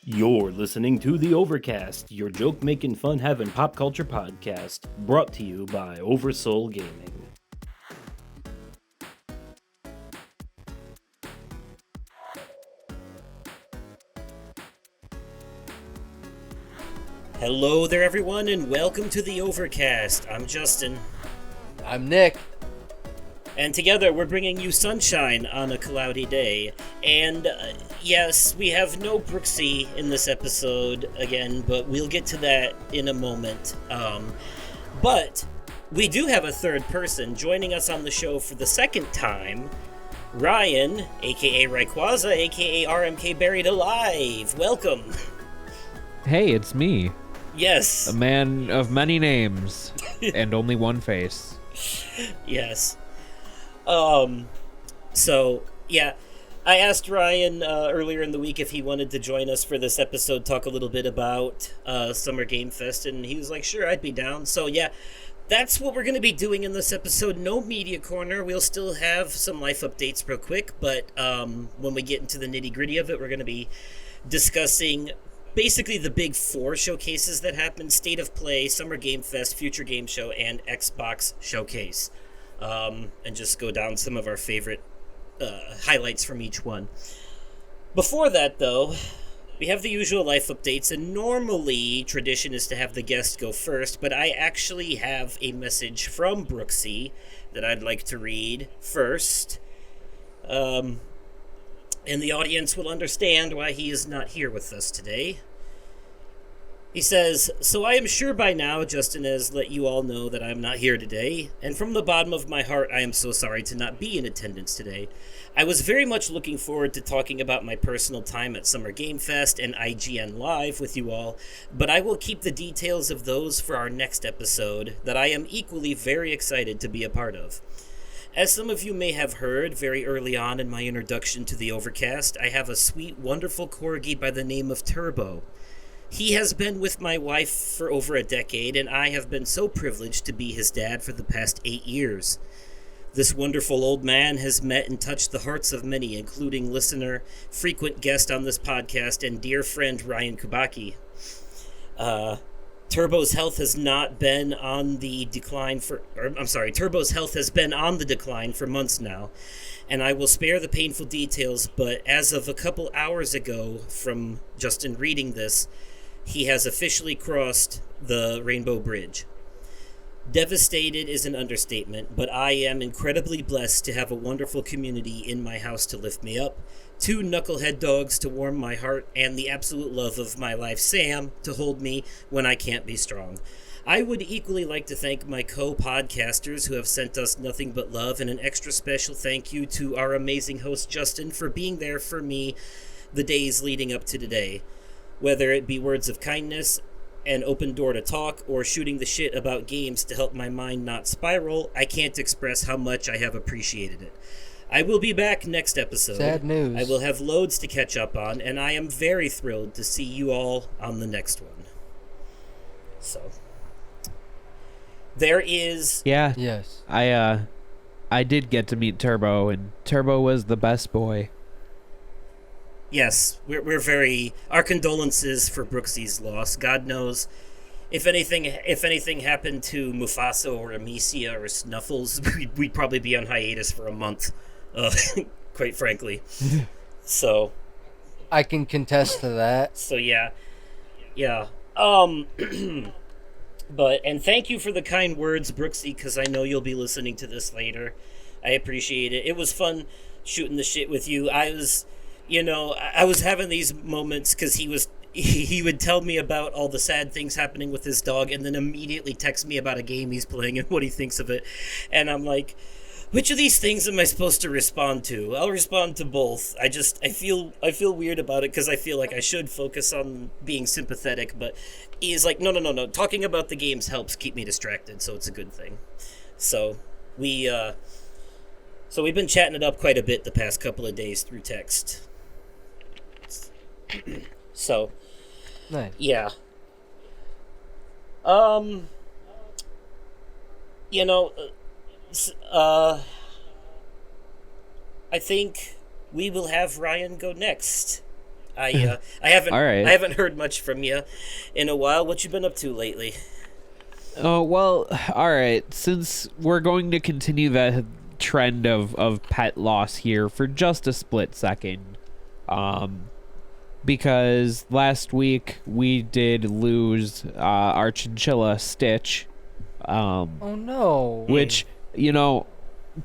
You're listening to the Overcast, your joke-making, fun-having pop culture podcast, brought to you by Oversoul Gaming. Hello there, everyone, and welcome to the Overcast. I'm Justin. I'm Nick. And together, we're bringing you sunshine on a cloudy day. And yes, we have no Brooksy in this episode again, but we'll get to that in a moment. But we do have a third person joining us on the show for the second time. Ryan, aka Rayquaza, aka RMK Buried Alive. Welcome. Hey, it's me. Yes. A man of many names and only one face. Yes. So, yeah, I asked Ryan earlier in the week if he wanted to join us for this episode, talk a little bit about Summer Game Fest, and he was like, sure, I'd be down. So, yeah, that's what we're going to be doing in this episode. No Media Corner. We'll still have some life updates real quick, but when we get into the nitty-gritty of it, we're going to be discussing basically the big four showcases that happened: State of Play, Summer Game Fest, Future Game Show, and Xbox Showcase. And just go down some of our favorite highlights from each one. Before that, though, we have the usual life updates, and normally tradition is to have the guest go first, but I actually have a message from Brooksy that I'd like to read first. And the audience will understand why he is not here with us today. He says, "So I am sure by now Justin has let you all know that I am not here today, and from the bottom of my heart I am so sorry to not be in attendance today. I was very much looking forward to talking about my personal time at Summer Game Fest and IGN Live with you all, but I will keep the details of those for our next episode that I am equally very excited to be a part of. As some of you may have heard very early on in my introduction to the Overcast, I have a sweet, wonderful corgi by the name of Turbo. He has been with my wife for over a decade, and I have been so privileged to be his dad for the past 8 years. This wonderful old man has met and touched the hearts of many, including listener, frequent guest on this podcast, and dear friend Ryan Kubaki. Turbo's health has been on the decline for months now, and I will spare the painful details, but as of a couple hours ago from Justin reading this, he has officially crossed the Rainbow Bridge. Devastated is an understatement, but I am incredibly blessed to have a wonderful community in my house to lift me up, 2 knucklehead dogs to warm my heart, and the absolute love of my life, Sam, to hold me when I can't be strong. I would equally like to thank my co-podcasters who have sent us nothing but love, and an extra special thank you to our amazing host, Justin, for being there for me the days leading up to today. Whether it be words of kindness, an open door to talk, or shooting the shit about games to help my mind not spiral, I can't express how much I have appreciated it. I will be back next episode. Sad news. I will have loads to catch up on, and I am very thrilled to see you all on the next one." So, there is... Yeah. Yes. I did get to meet Turbo, and Turbo was the best boy. Yes, we're very... Our condolences for Brooksy's loss. God knows, if anything happened to Mufasa or Amicia or Snuffles, we'd probably be on hiatus for a month, quite frankly. So... I can contest to that. So, yeah. But, and thank you for the kind words, Brooksy, because I know you'll be listening to this later. I appreciate it. It was fun shooting the shit with you. I was having these moments because he would tell me about all the sad things happening with his dog and then immediately text me about a game he's playing and what he thinks of it. And I'm like, which of these things am I supposed to respond to? I'll respond to both. I feel weird about it because I feel like I should focus on being sympathetic, but he's like, no. Talking about the games helps keep me distracted, so it's a good thing. So we've been chatting it up quite a bit the past couple of days through text. So, Nice. yeah. I think we will have Ryan go next. I haven't All right. I haven't heard much from you in a while. What you been up to lately? Oh, well, all right. Since we're going to continue the trend of pet loss here for just a split second, because last week we did lose our chinchilla Stitch, Oh no. which, you know,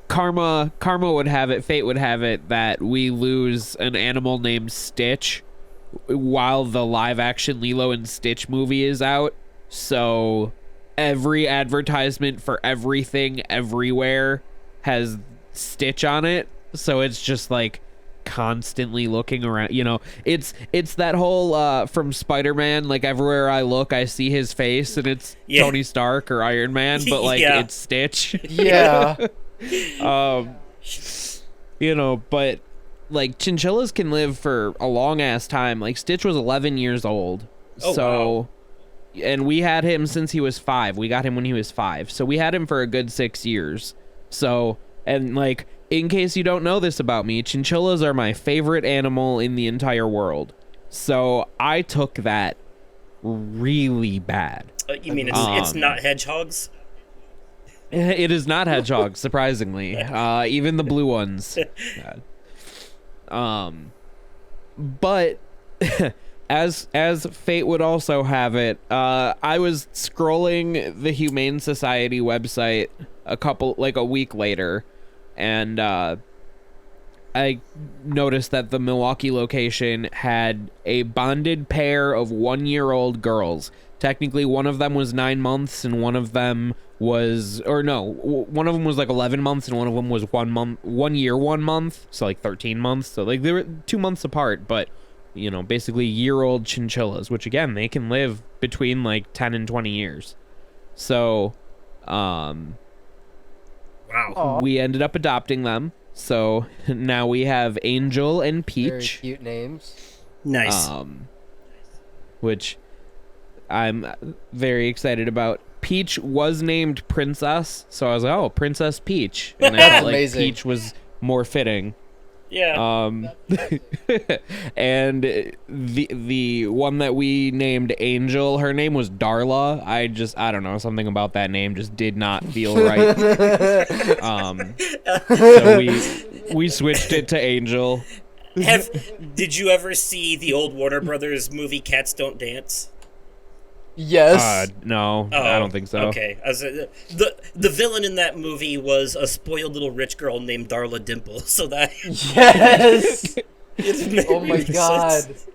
karma would have it, fate would have it that we lose an animal named Stitch while the live action Lilo and Stitch movie is out. So every advertisement for everything everywhere has Stitch on it. So it's just like constantly looking around, you know, it's that whole from Spider-Man, like everywhere I look I see his face and it's Tony Stark or Iron Man, but like it's Stitch. Yeah. You know, but like chinchillas can live for a long ass time. Like Stitch was 11 years old. Oh, so wow. And we had him since he was 5. We got him when he was 5. So we had him for a good 6 years. So, and like, in case you don't know this about me, chinchillas are my favorite animal in the entire world. So I took that really bad. You mean it's not hedgehogs? It is not hedgehogs, surprisingly. Even the blue ones. But as fate would also have it, I was scrolling the Humane Society website a week later, and I noticed that the Milwaukee location had a bonded pair of 1-year-old girls. Technically, one of them was 9 months, and one of them was, one of them was like 11 months, and one of them was 1 year, 1 month, so like 13 months. So like they were 2 months apart, but you know, basically year-old chinchillas, which again, they can live between like 10 and 20 years. So, Wow. we ended up adopting them. So now we have Angel and Peach. Very cute names. Nice. Which I'm very excited about. Peach was named Princess, so I was like, oh, Princess Peach. And I felt like amazing. Peach was more fitting. Yeah. And the one that we named Angel, her name was Darla. I don't know, something about that name just did not feel right. So we switched it to Angel. Did you ever see the old Warner Brothers movie Cats Don't Dance? Yes. No, I don't think so. Okay. The villain in that movie was a spoiled little rich girl named Darla Dimple. So that Yes. it Oh my makes god. sense.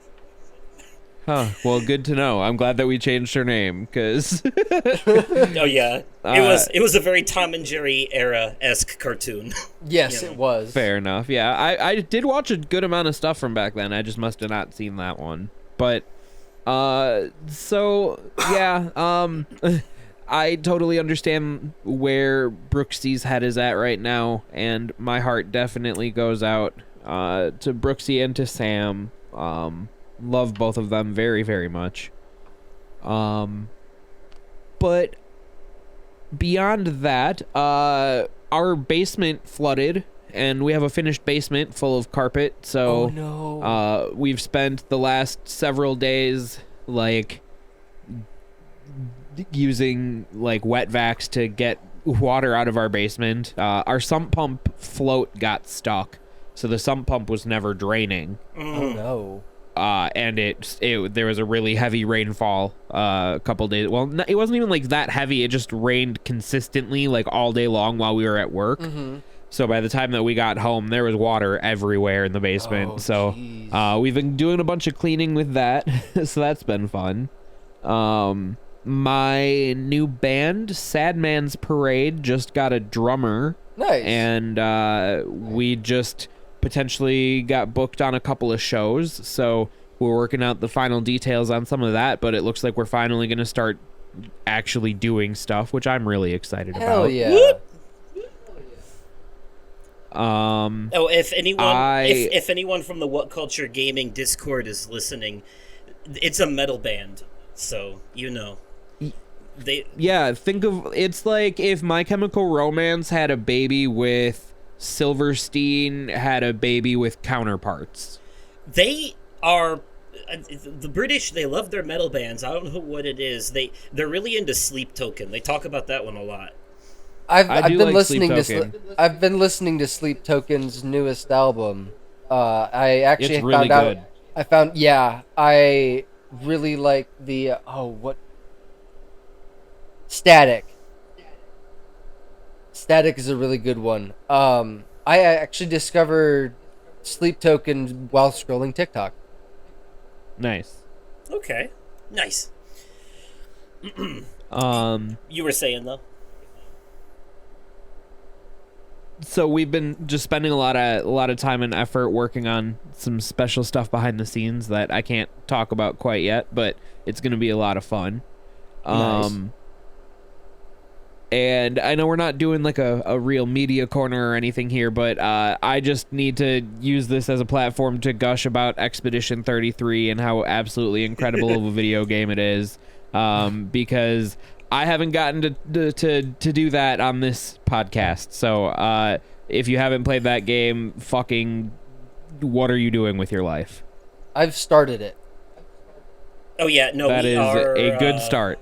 Huh. Well, good to know. I'm glad that we changed her name, because Oh yeah, it was a very Tom and Jerry era-esque cartoon. Yes, You know. it was. fair enough. Yeah, I did watch a good amount of stuff from back then. I just must have not seen that one. But so yeah, I totally understand where Brooksy's head is at right now, and my heart definitely goes out to Brooksy and to Sam. Love both of them very, very much. But beyond that, our basement flooded, and we have a finished basement full of carpet. So Oh no. we've spent the last several days like using like wet vacs to get water out of our basement. Our sump pump float got stuck, so the sump pump was never draining. Oh no. And there was a really heavy rainfall a couple days. Well, it wasn't even like that heavy. It just rained consistently like all day long while we were at work. Mm-hmm. So by the time that we got home, there was water everywhere in the basement. Oh, so jeez. we've been doing a bunch of cleaning with that. So that's been fun. My new band, Sad Man's Parade, just got a drummer. Nice. And we just potentially got booked on a couple of shows, so we're working out the final details on some of that, but it looks like we're finally going to start actually doing stuff, which I'm really excited Hell about. yeah. Whoop. Um, Oh, if anyone from the What Culture Gaming Discord is listening, it's a metal band, so you know. yeah, think of it's like if My Chemical Romance had a baby with Silverstein, had a baby with Counterparts. They are the British. They love their metal bands. I don't know what it is. They're really into Sleep Token. They talk about that one a lot. I've do been like listening Sleep to Token. I've been listening to Sleep Token's newest album. I actually It's really found out. good. I really like the what Static. Static is a really good one. I actually discovered Sleep Token while scrolling TikTok. Nice. Okay, nice. You were saying though. So we've been just spending a lot of time and effort working on some special stuff behind the scenes that I can't talk about quite yet, but it's going to be a lot of fun. Nice. And I know we're not doing like a real media corner or anything here, but I just need to use this as a platform to gush about Expedition 33 and how absolutely incredible of a video game it is, because I haven't gotten to do that on this podcast. So if you haven't played that game, fucking what are you doing with your life? I've started it. Oh yeah, no, That we is are a good start.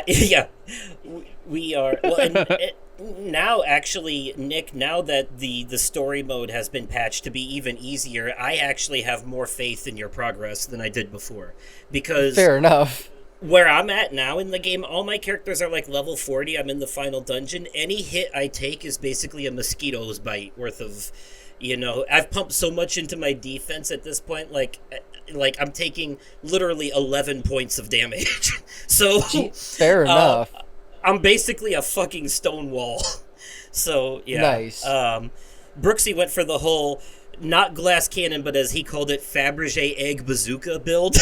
Yeah, we are. Well, and now actually, Nick, now that the story mode has been patched to be even easier, I actually have more faith in your progress than I did before, because Fair enough. where I'm at now in the game, all my characters are like level 40. I'm in the final dungeon. Any hit I take is basically a mosquito's bite worth of, I've pumped so much into my defense at this point, like I'm taking literally 11 points of damage. So Fair enough. I'm basically a fucking stone wall. So yeah. Nice. Brooksy went for the whole not glass cannon, but as he called it, Fabergé egg bazooka build.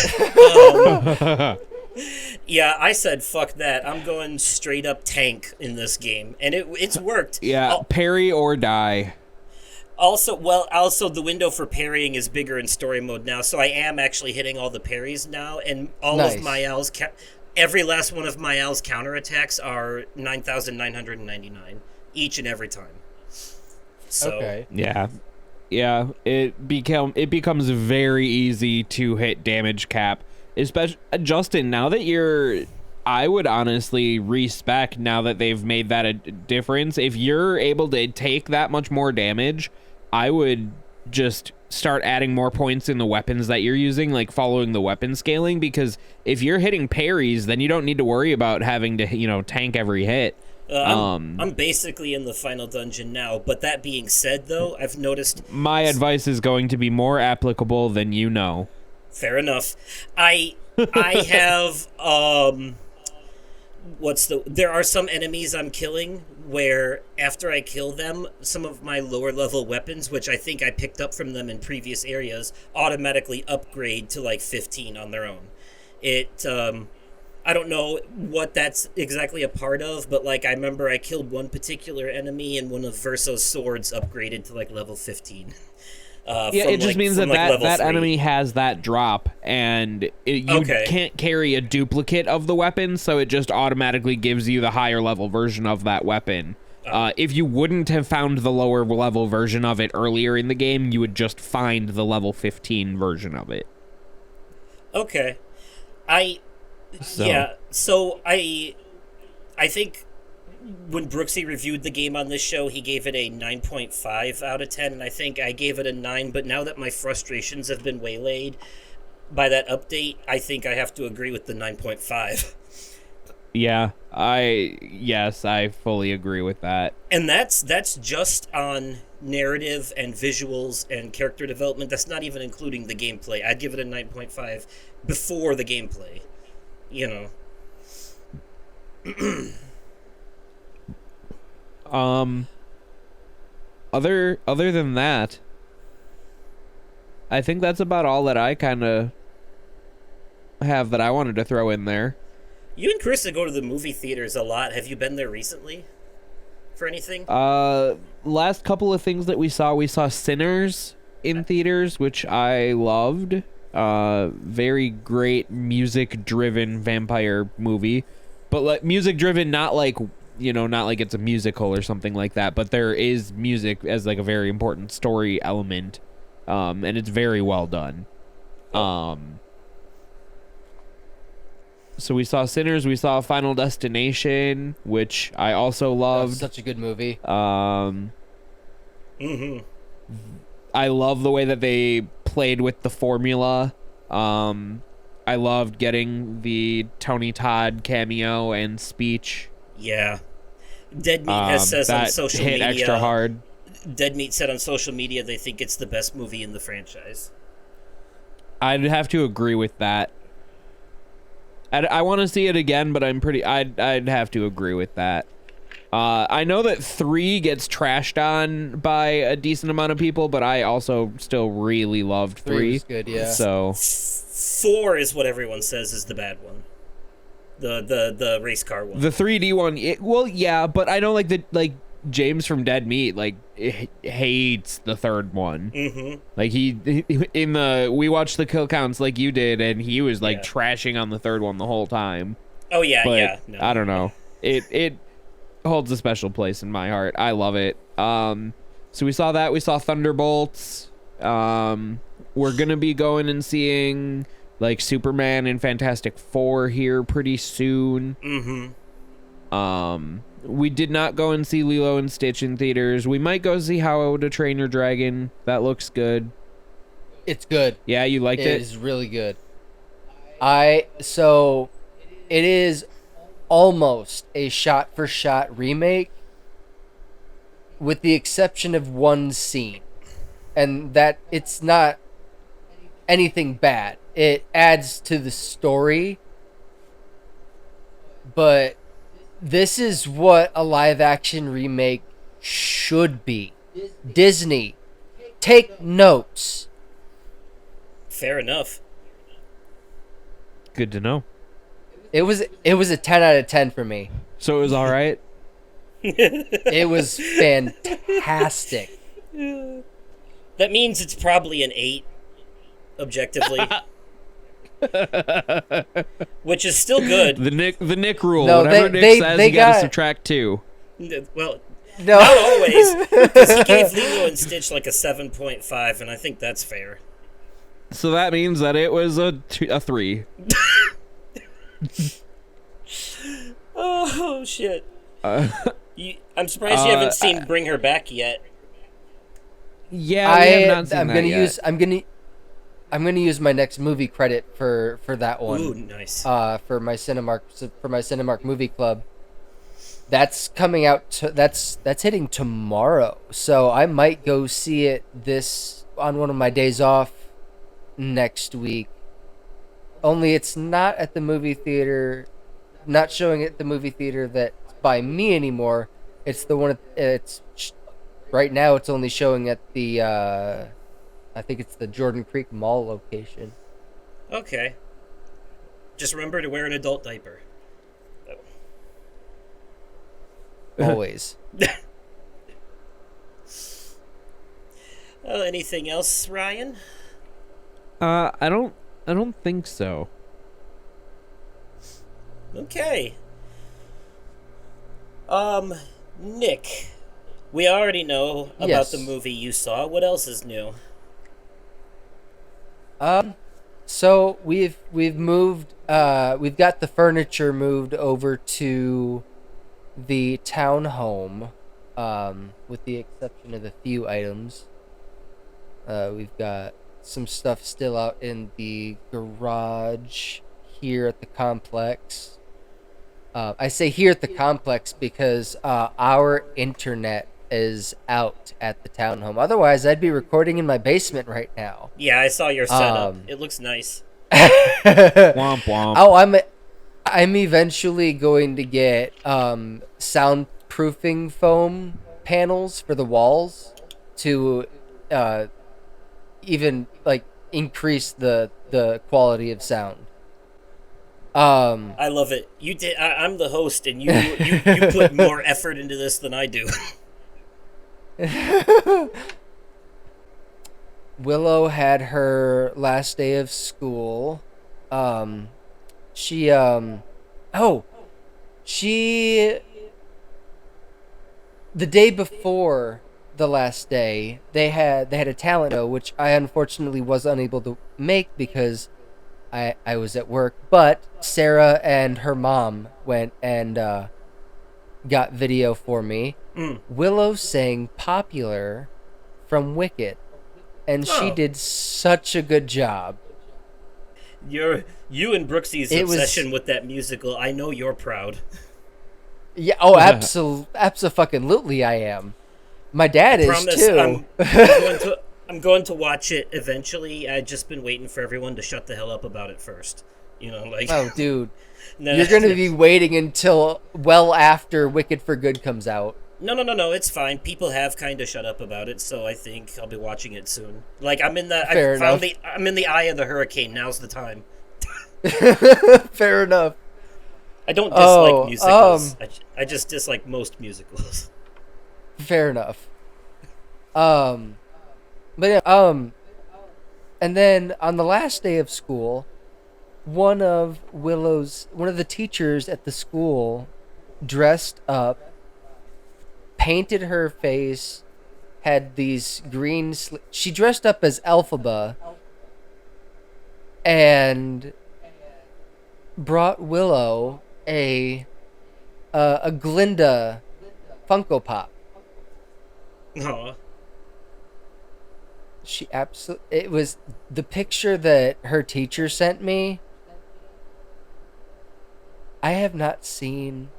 Yeah, I said fuck that. I'm going straight up tank in this game, and it's worked. Yeah, parry or die. Also, the window for parrying is bigger in story mode now, so I am actually hitting all the parries now, and all Nice. of Mayal's every last one of Mayal's counterattacks are 9,999 each and every time. So, Okay. Yeah, it becomes very easy to hit damage cap. Especially Justin, now that I would honestly respec now that they've made that a difference. If you're able to take that much more damage, I would just start adding more points in the weapons that you're using, like following the weapon scaling, because if you're hitting parries, then you don't need to worry about having to, tank every hit. I'm basically in the final dungeon now, but that being said, though, I've noticed... My advice is going to be more applicable than you know. Fair enough. I have, there are some enemies I'm killing where after I kill them, some of my lower level weapons, which I think I picked up from them in previous areas, automatically upgrade to like 15 on their own. I don't know what that's exactly a part of, but like I remember I killed one particular enemy and one of Verso's swords upgraded to like level 15. It just means that enemy has that drop, and you can't carry a duplicate of the weapon, so it just automatically gives you the higher level version of that weapon. If you wouldn't have found the lower level version of it earlier in the game, you would just find the level 15 version of it. Okay. So I think when Brooksy reviewed the game on this show, he gave it a 9.5 out of 10, and I think I gave it a 9, but now that my frustrations have been waylaid by that update, I think I have to agree with the 9.5. Yeah, I fully agree with that. And that's just on narrative and visuals and character development. That's not even including the gameplay. I'd give it a 9.5 before the gameplay, Other than that, I think that's about all that I kind of have that I wanted to throw in there. You and Krista go to the movie theaters a lot. Have you been there recently for anything? Last couple of things that we saw Sinners in theaters, which I loved. Very great music-driven vampire movie, but like music-driven, not like it's a musical or something like that, but there is music as like a very important story element and it's very well done. So we saw Sinners, we saw Final Destination, which I also loved. Such a good movie. I love the way that they played with the formula. I loved getting the Tony Todd cameo and speech. Yeah. Dead Meat has says on that social hit media. extra hard. Dead Meat said on social media they think it's the best movie in the franchise. I'd have to agree with that. I want to see it again, but I'd have to agree with that. I know that 3 gets trashed on by a decent amount of people, but I also still really loved 3. 3 was good, yeah. So 4 is what everyone says is the bad one. The race car one. the 3D one, well, yeah, but I know like James from Dead Meat hates the third one. Like we watched the kill counts like you did, and he was like trashing on the third one the whole time. Oh yeah, But yeah. No. I don't know. It holds a special place in my heart. I love it. So we saw that. We saw Thunderbolts. We're gonna be going and seeing like Superman and Fantastic Four here pretty soon. We did not go and see Lilo and Stitch in theaters. We might go see How to Train Your Dragon. That looks good. It's good. Yeah, you liked it? It is really good. So it is almost a shot-for-shot remake, with the exception of one scene, and that it's not anything bad. It adds to the story, but this is what a live-action remake should be. Disney, take notes. Fair enough. Good to know. It was a 10 out of 10 for me. So it was all right? It was fantastic. That means it's probably an 8, objectively. Which is still good. The Nick rule. No, Whatever Nick says, you gotta subtract 2. Well, No. not always. Because he gave Lilo and Stitch like a 7.5, and I think that's fair. So that means that it was a 3. Oh, shit. I'm surprised you haven't seen Bring Her Back yet. Yeah, we have not seen I'm gonna use my next movie credit for that one. Ooh, nice. For my Cinemark movie club. That's coming out. That's hitting tomorrow. So I might go see it on one of my days off next week. Only it's not at the movie theater. Not showing at the movie theater that's by me anymore. It's the one. Right now. It's only showing at the. I think it's the Jordan Creek Mall location. Okay. Just remember to wear an adult diaper. Always. Anything else, Ryan? I don't think so. Okay. Nick, we already know about Yes. the movie you saw. What else is new? So we've moved. We've got the furniture moved over to the townhome, with the exception of a few items. We've got some stuff still out in the garage here at the complex. I say here at the complex because our internet is out at the townhome. Otherwise, I'd be recording in my basement right now. Yeah, I saw your setup. It looks nice. Womp womp. Oh, I'm eventually going to get soundproofing foam panels for the walls to even like increase the quality of sound. I love it. You did. I'm the host, and you put more effort into this than I do. Willow had her last day of school. She the day before the last day, they had a talent show, which I unfortunately was unable to make because I was at work. But Sarah and her mom went and got video for me. Mm. Willow sang "Popular" from Wicked, and she Oh, did such a good job. you and Brooksy's It was obsession with that musical. I know you're proud. yeah. Oh, absolutely, I am. My I dad is promise. too. I'm going to watch it eventually. I've just been waiting for everyone to shut the hell up about it first. Like Oh, dude, no, you're gonna be waiting until well after Wicked for Good comes out. no. It's fine. People have kind of shut up about it, so I think I'll be watching it soon. Like I'm in the. Fair I found enough. I'm in the eye of the hurricane. Now's the time. Fair enough. I don't Oh, dislike musicals. I just dislike most musicals. fair enough. Um, but yeah, and then on the last day of school, one of the teachers at the school dressed up, painted her face, had these she dressed up as Elphaba and brought Willow a Glinda Funko Pop. Aw. She absolutely. It was the picture that her teacher sent me. I have not seen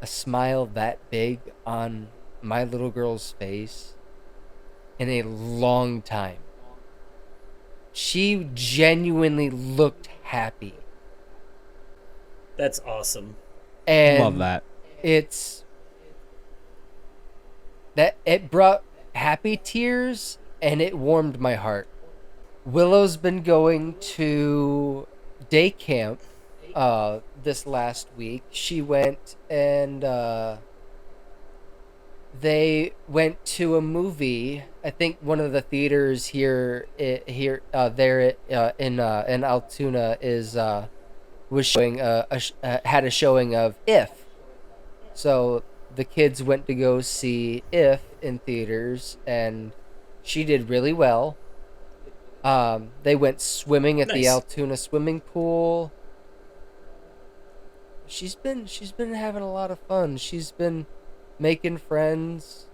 a smile that big on my little girl's face in a long time. She genuinely looked happy. That's awesome. And Love that. it's that it brought happy tears and it warmed my heart. Willow's been going to day camp this last week. She went and they went to a movie. I think one of the theaters in Altoona is was showing had a showing of If. So the kids went to go see If in theaters, and she did really well. They went swimming at the Nice. Altoona swimming pool. She's been having a lot of fun. She's been making friends.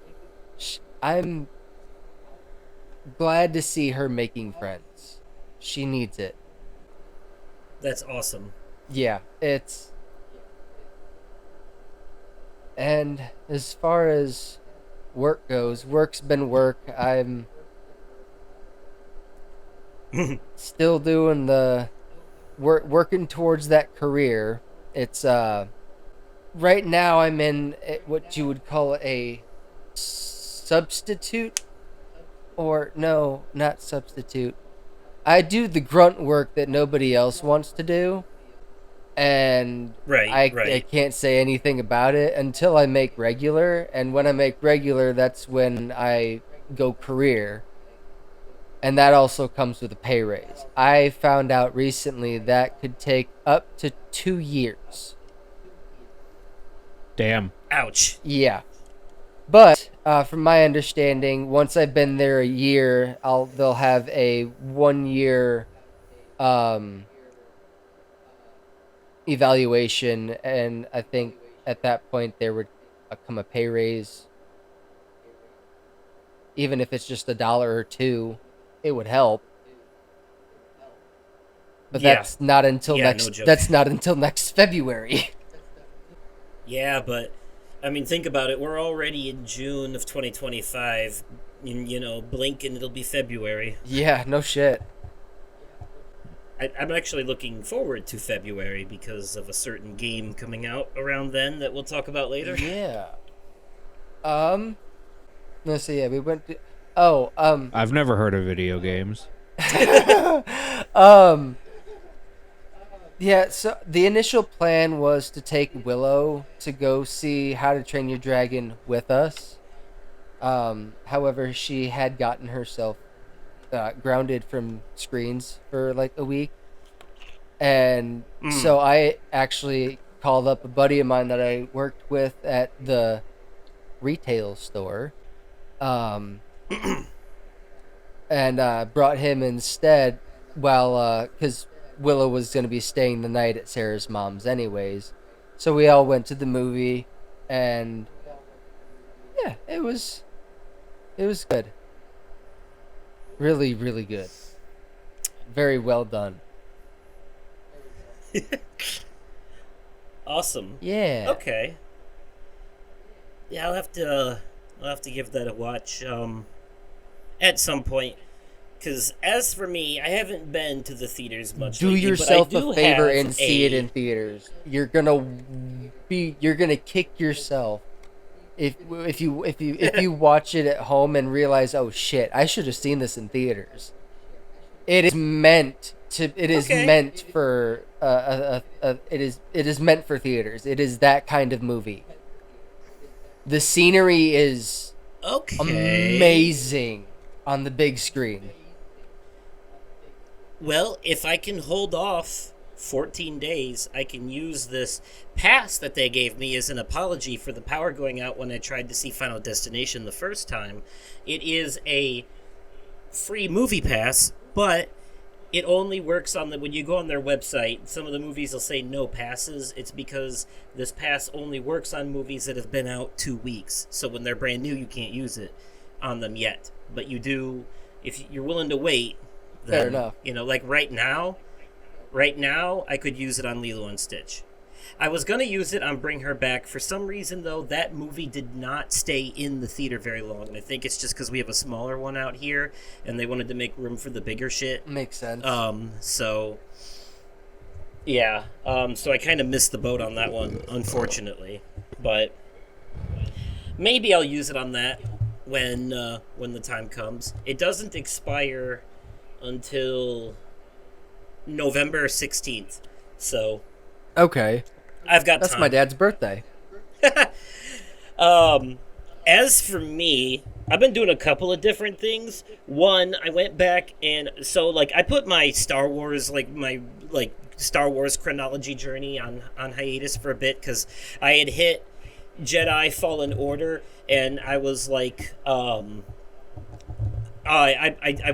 I'm glad to see her making friends. She needs it. That's awesome. Yeah, and as far as work goes, work's been work. I'm still doing the working towards that career. It's right now I'm in what you would call a substitute, or no, not substitute. I do the grunt work that nobody else wants to do, and Right. I can't say anything about it until I make regular, and when I make regular, that's when I go career. And that also comes with a pay raise. I found out recently that could take up to 2 years. Damn. Ouch. Yeah. But from my understanding, once I've been there a year, they'll have a 1 year evaluation, and I think at that point there would come a pay raise. Even if it's just $1 or $2, it would help. But Yeah. that's not until Yeah, next. no joke. That's not until next February. Yeah, but I mean, think about it. We're already in June of 2025. And, blink and it'll be February. Yeah, no shit. I'm actually looking forward to February because of a certain game coming out around then that we'll talk about later. Yeah. Let's see. Yeah, we went to. Oh. I've never heard of video games. Yeah. So the initial plan was to take Willow to go see How to Train Your Dragon with us. However, she had gotten herself grounded from screens for like a week. And so I actually called up a buddy of mine that I worked with at the retail store Um, and brought him instead while because Willow was going to be staying the night at Sarah's mom's anyways. So we all went to the movie, and yeah, it was good. Really, really good. Very well done. Awesome. Yeah. Okay. Yeah, I'll have to give that a watch at some point. Because as for me, I haven't been to the theaters much. Do lately, yourself but I do a favor have and see it in theaters. You're gonna kick yourself if you watch it at home and realize, oh shit, I should have seen this in theaters. It is meant to. It is Okay. meant for it is meant for theaters. It is that kind of movie. The scenery is Okay. amazing on the big screen. Well, if I can hold off 14 days, I can use this pass that they gave me as an apology for the power going out when I tried to see Final Destination the first time. It is a free movie pass, but it only works on when you go on their website. Some of the movies will say no passes. It's because this pass only works on movies that have been out 2 weeks. So when they're brand new, you can't use it on them yet. But you do, if you're willing to wait. Then, Fair enough. Like right now, I could use it on Lilo and Stitch. I was going to use it on Bring Her Back. For some reason, though, that movie did not stay in the theater very long. And I think it's just because we have a smaller one out here, and they wanted to make room for the bigger shit. Makes sense. So, yeah. So I kind of missed the boat on that one, unfortunately. But maybe I'll use it on that when the time comes. It doesn't expire until November 16th. So Okay. I've got That's time. my dad's birthday. As for me, I've been doing a couple of different things. One, I went back and I put my Star Wars Star Wars chronology journey on hiatus for a bit because I had hit Jedi Fallen Order and I was like I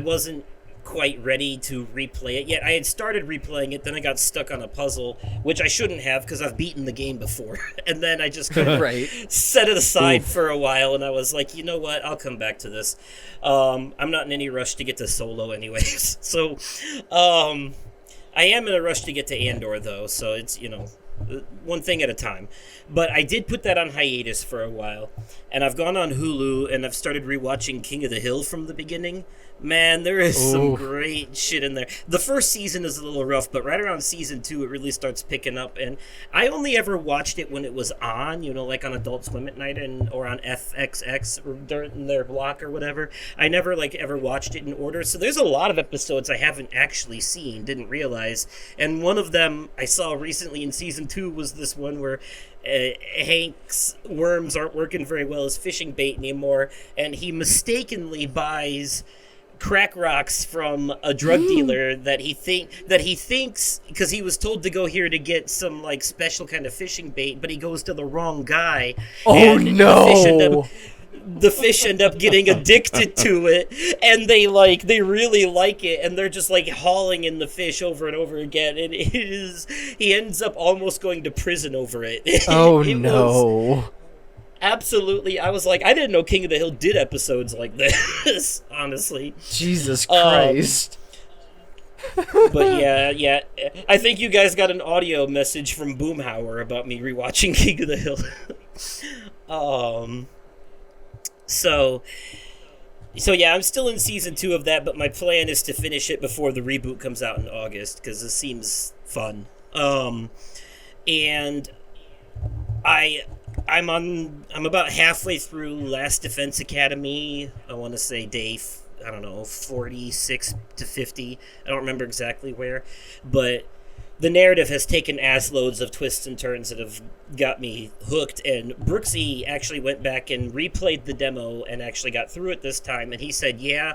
wasn't quite ready to replay it yet. I had started replaying it, then I got stuck on a puzzle, which I shouldn't have because I've beaten the game before. And then I just kind of Right. set it aside for a while, and I was like, you know what? I'll come back to this. I'm not in any rush to get to Solo anyways. So I am in a rush to get to Andor, though, so it's, one thing at a time. But I did put that on hiatus for a while, and I've gone on Hulu, and I've started rewatching King of the Hill from the beginning. Man, there is some great shit in there. The first season is a little rough, but right around season 2, it really starts picking up. And I only ever watched it when it was on, like on Adult Swim at night or on FXX or during their block or whatever. I never ever watched it in order. So there's a lot of episodes I haven't actually seen, didn't realize. And one of them I saw recently in season 2 was this one where Hank's worms aren't working very well as fishing bait anymore, and he mistakenly buys crack rocks from a drug dealer that he thinks because he was told to go here to get some special kind of fishing bait, but he goes to the wrong guy. Oh and no! The fish end up getting addicted to it, and they really like it, and they're just hauling in the fish over and over again, and he ends up almost going to prison over it. Oh It no! was absolutely, I was like, I didn't know King of the Hill did episodes like this, honestly. Jesus Christ! But yeah, I think you guys got an audio message from Boomhauer about me rewatching King of the Hill. So yeah, I'm still in season 2 of that, but my plan is to finish it before the reboot comes out in August because this seems fun. And I'm about halfway through Last Defense Academy. I want to say day 46 to 50. I don't remember exactly where, but the narrative has taken ass loads of twists and turns that have got me hooked, and Brooksy actually went back and replayed the demo and actually got through it this time, and he said, yeah,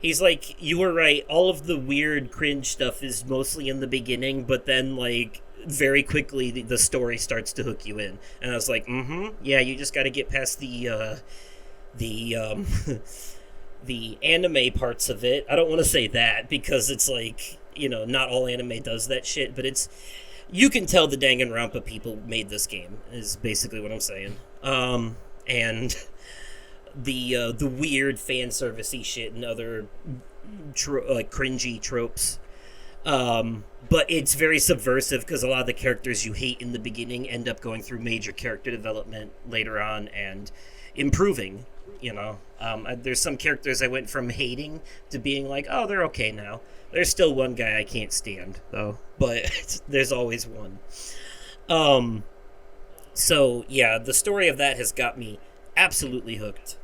he's like, you were right, all of the weird cringe stuff is mostly in the beginning, but then very quickly the story starts to hook you in. And I was like, yeah, you just got to get past the the the anime parts of it. I don't want to say that because it's like, not all anime does that shit, but you can tell the Danganronpa people made this game is basically what I'm saying. And the weird fan servicey shit and other like cringy tropes. But it's very subversive because a lot of the characters you hate in the beginning end up going through major character development later on and improving. There's some characters I went from hating to being like, oh, they're okay now. There's still one guy I can't stand though, but there's always one. So yeah, the story of that has got me absolutely hooked.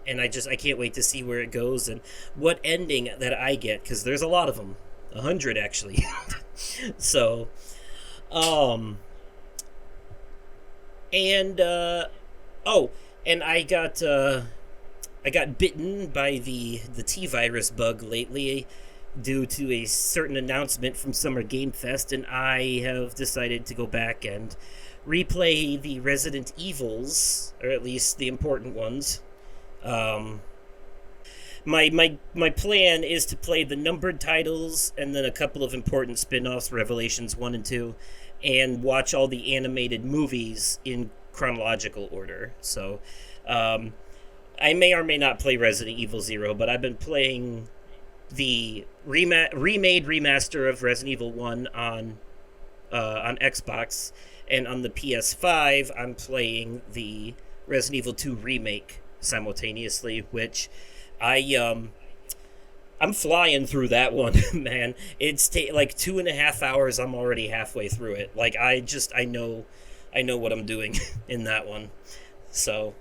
And I can't wait to see where it goes and what ending that I get, because there's a lot of them, 100 actually. So, and and I got bitten by the T virus bug lately due to a certain announcement from Summer Game Fest, and I have decided to go back and replay the Resident Evils, or at least the important ones. My plan is to play the numbered titles and then a couple of important spin-offs, Revelations 1 and 2, and watch all the animated movies in chronological order. So, I may or may not play Resident Evil 0, but I've been playing the remade remaster of Resident Evil 1 on Xbox, and on the PS5, I'm playing the Resident Evil 2 remake simultaneously, which I'm flying through that one, man. It's like 2.5 hours. I'm already halfway through it. Like I know what I'm doing in that one. So,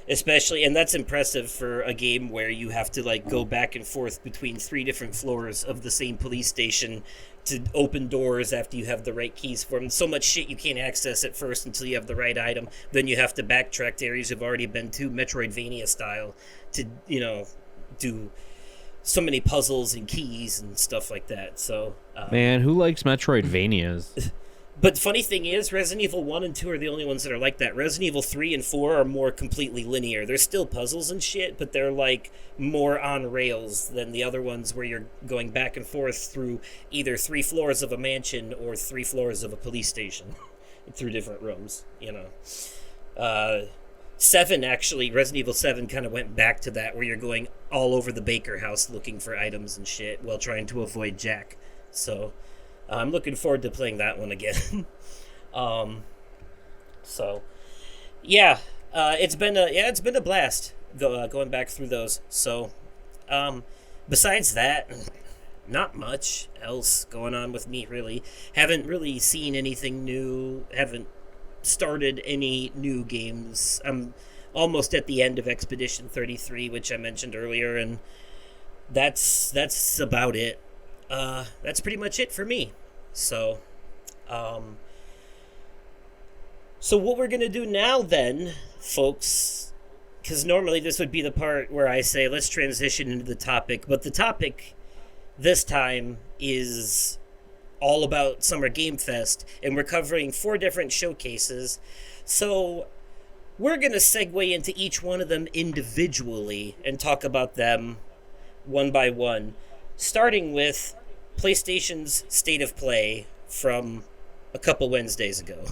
especially, and that's impressive for a game where you have to like go back and forth between 3 different floors of the same police station to open doors after you have the right keys for them. So much shit you can't access at first until you have the right item. Then you have to backtrack to areas you've already been to, Metroidvania style, to, do so many puzzles and keys and stuff like that. So, man, who likes Metroidvanias? But the funny thing is, Resident Evil 1 and 2 are the only ones that are like that. Resident Evil 3 and 4 are more completely linear. There's still puzzles and shit, but they're like more on rails than the other ones where you're going back and forth through either 3 floors of a mansion or 3 floors of a police station through different rooms, 7, actually, Resident Evil 7 kind of went back to that, where you're going all over the Baker house looking for items and shit while trying to avoid Jack. So I'm looking forward to playing that one again. So yeah, it's been a blast going back through those. So besides that, not much else going on with me, really. Haven't really seen anything new. Haven't started any new games. I'm almost at the end of Expedition 33, which I mentioned earlier, and that's about it. That's pretty much it for me. So, so what we're gonna do now then, folks, because normally this would be the part where I say let's transition into the topic, but the topic this time is all about Summer Game Fest, and we're covering 4 different showcases. So we're gonna segue into each one of them individually and talk about them one by one, starting with PlayStation's State of Play from a couple Wednesdays ago.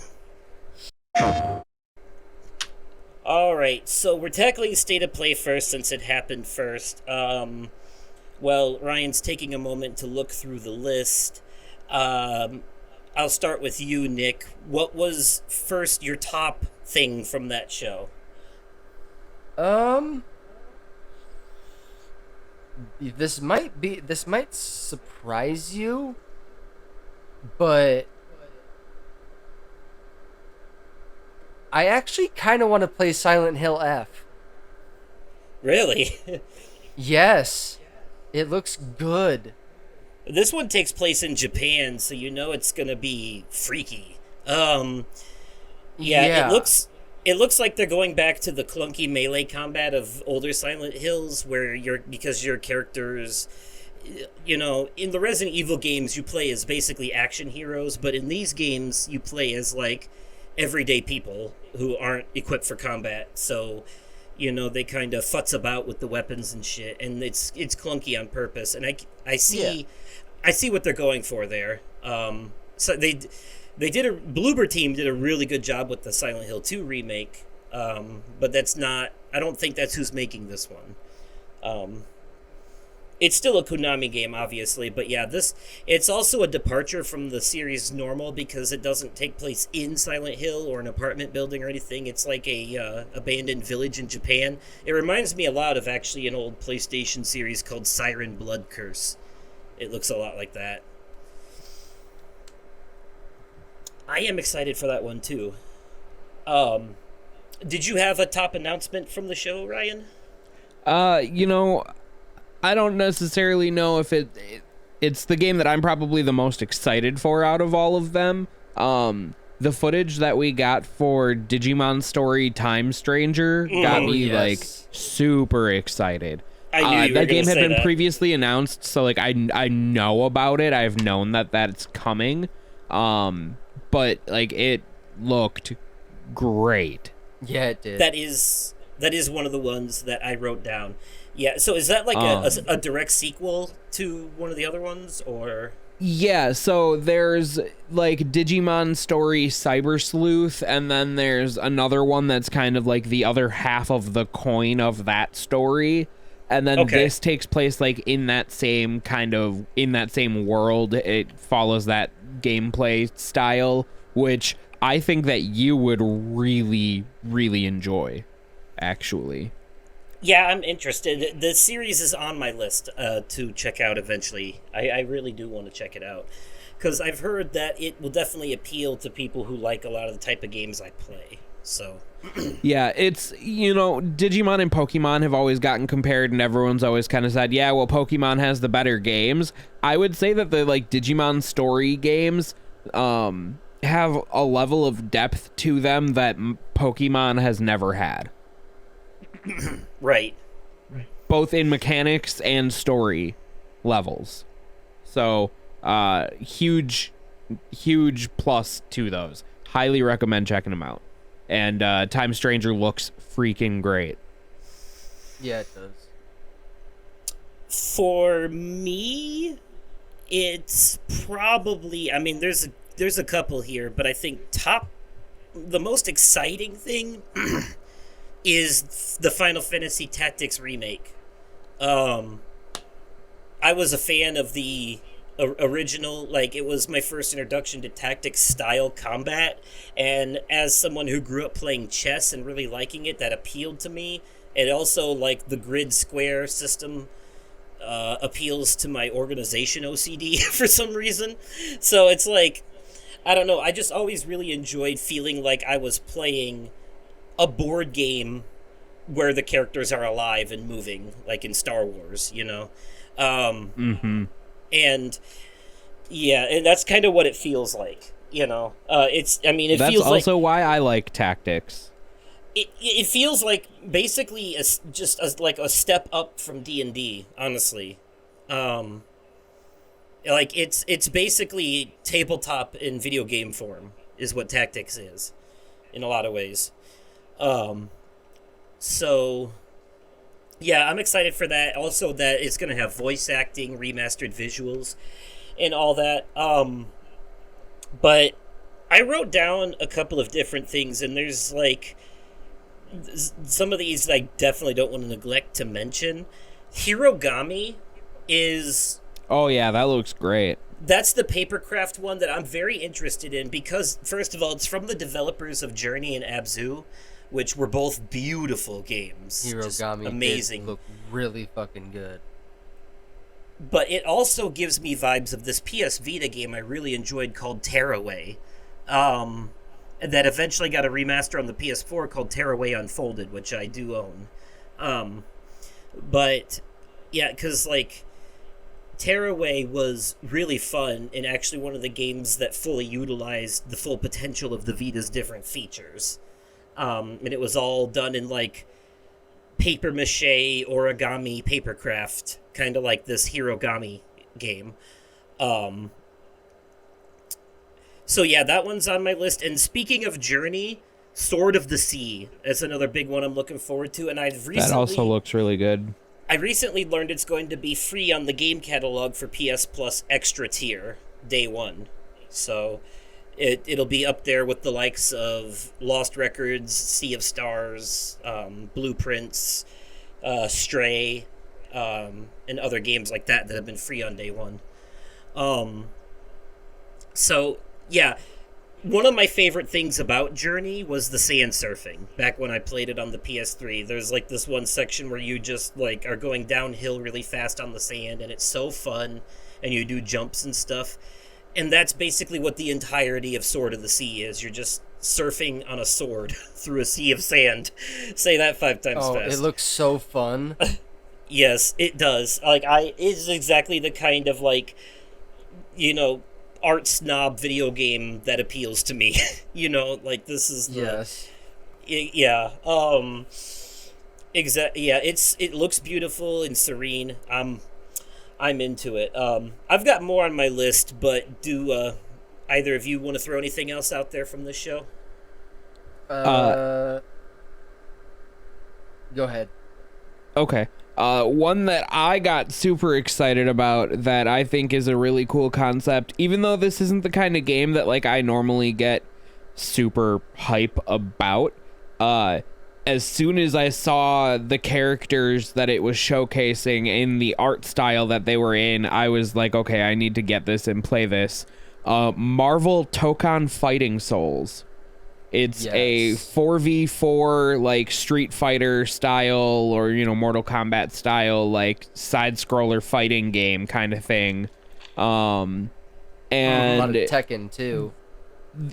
Alright, so we're tackling State of Play first since it happened first. Well, Ryan's taking a moment to look through the list. I'll start with you, Nick. What was first your top thing from that show? This might surprise you, but I actually kind of want to play Silent Hill F. Really? Yes. It looks good. This one takes place in Japan, so it's gonna be freaky. Yeah. It looks like they're going back to the clunky melee combat of older Silent Hills, where because your characters, in the Resident Evil games you play as basically action heroes, but in these games you play as like everyday people who aren't equipped for combat. So You know, they kind of futz about with the weapons and shit, and it's clunky on purpose. And I see I see what they're going for there. So they did Bloober team did a really good job with the Silent Hill 2 remake, but that's not. I don't think that's who's making this one. It's still a Konami game, obviously, but yeah, it's also a departure from the series normal because it doesn't take place in Silent Hill or an apartment building or anything. It's like a abandoned village in Japan. It reminds me a lot of actually an old PlayStation series called Siren Blood Curse. It looks a lot like that. I am excited for that one too. Did you have a top announcement from the show, Ryan? I don't necessarily know if it's the game that I'm probably the most excited for out of all of them. The footage that we got for Digimon Story Time Stranger got me like super excited. I knew you were that game gonna had say been that. previously announced, so like I know about it. I've known that that's coming. But like it looked great. Yeah, it did. That is one of the ones that I wrote down. Yeah, so is that like a direct sequel to one of the other ones, or? Yeah, so there's like Digimon Story Cyber Sleuth, and then there's another one that's kind of like the other half of the coin of that story. And then this takes place like in that same world. It follows that gameplay style, which I think that you would really, really enjoy, actually. Yeah, I'm interested. The series is on my list to check out eventually. I really do want to check it out. Because I've heard that it will definitely appeal to people who like a lot of the type of games I play. So. Yeah, it's, Digimon and Pokemon have always gotten compared, and everyone's always kind of said, yeah, well, Pokemon has the better games. I would say that the, like, Digimon Story games have a level of depth to them that Pokemon has never had. Right. Both in mechanics and story levels. So, huge plus to those. Highly recommend checking them out. And Time Stranger looks freaking great. Yeah, it does. For me, it's probably. I mean, there's a couple here, but I think the most exciting thing is the Final Fantasy Tactics remake. I was a fan of the original, like it was my first introduction to tactics style combat, and as someone who grew up playing chess and really liking it, that appealed to me. And also like the grid square system appeals to my organization OCD for some reason. So it's like, I don't know, I just always really enjoyed feeling like I was playing a board game where the characters are alive and moving, like in Star Wars, And yeah, and that's kind of what it feels like, It's, I mean, it That's feels like also why I like tactics. it feels like basically like a step up from D&D, honestly. Like it's basically tabletop in video game form is what Tactics is, in a lot of ways. So yeah, I'm excited for that. Also, that it's going to have voice acting, remastered visuals, and all that. But I wrote down a couple of different things, and there's like some of these I definitely don't want to neglect to mention. Hirogami is... Oh yeah, that looks great. That's the papercraft one that I'm very interested in because, first of all, it's from the developers of Journey and Abzu, which were both beautiful games. Hirogami amazing. did look really fucking good. But it also gives me vibes of this PS Vita game I really enjoyed called Tearaway. That eventually got a remaster on the PS4 called Tearaway Unfolded, which I do own. But, yeah, because, like, Tearaway was really fun and actually one of the games that fully utilized the full potential of the Vita's different features. And it was all done in, like, papier-mâché, origami, papercraft, kind of like this Hirogami game. So yeah, that one's on my list. And speaking of Journey, Sword of the Sea. That's another big one I'm looking forward to, and That also looks really good. I recently learned it's going to be free on the game catalog for PS Plus Extra tier day one. So it'll be up there with the likes of Lost Records, Sea of Stars, Blueprints, Stray, and other games like that have been free on day one. So yeah, one of my favorite things about Journey was the sand surfing. Back when I played it on the PS3, there's like this one section where you just like are going downhill really fast on the sand, and it's so fun, and you do jumps and stuff. And that's basically what the entirety of Sword of the Sea is. You're just surfing on a sword through a sea of sand. Say that 5 times fast. It looks so fun. Yes, it does. It's exactly the kind of art snob video game that appeals to me. This is the Yes. yeah. Yeah, it looks beautiful and serene. I'm into it. I've got more on my list, but do either of you want to throw anything else out there from this show? Go ahead. Okay. One that I got super excited about that I think is a really cool concept, even though this isn't the kind of game that I normally get super hype about. As soon as I saw the characters that it was showcasing in the art style that they were in, I was like, okay, I need to get this and play this. Marvel Tokon Fighting Souls. It's a 4v4 Street Fighter style or Mortal Kombat style side scroller fighting game kind of thing. And a lot of Tekken too.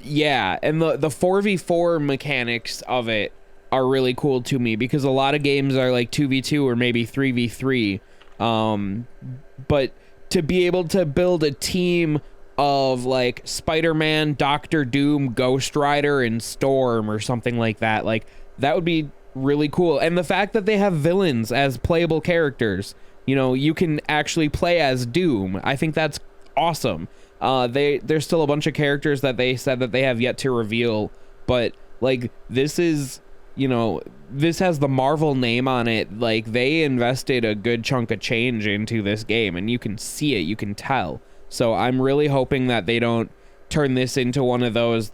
Yeah, and the 4v4 mechanics of it are really cool to me because a lot of games are 2v2 or maybe 3v3. But to be able to build a team of Spider-Man, Doctor Doom, Ghost Rider, and Storm or something like that, that would be really cool. And the fact that they have villains as playable characters, you can actually play as Doom, I think that's awesome. There's still a bunch of characters that they said that they have yet to reveal, but this is, this has the Marvel name on it. They invested a good chunk of change into this game, and you can see it, you can tell. So I'm really hoping that they don't turn this into one of those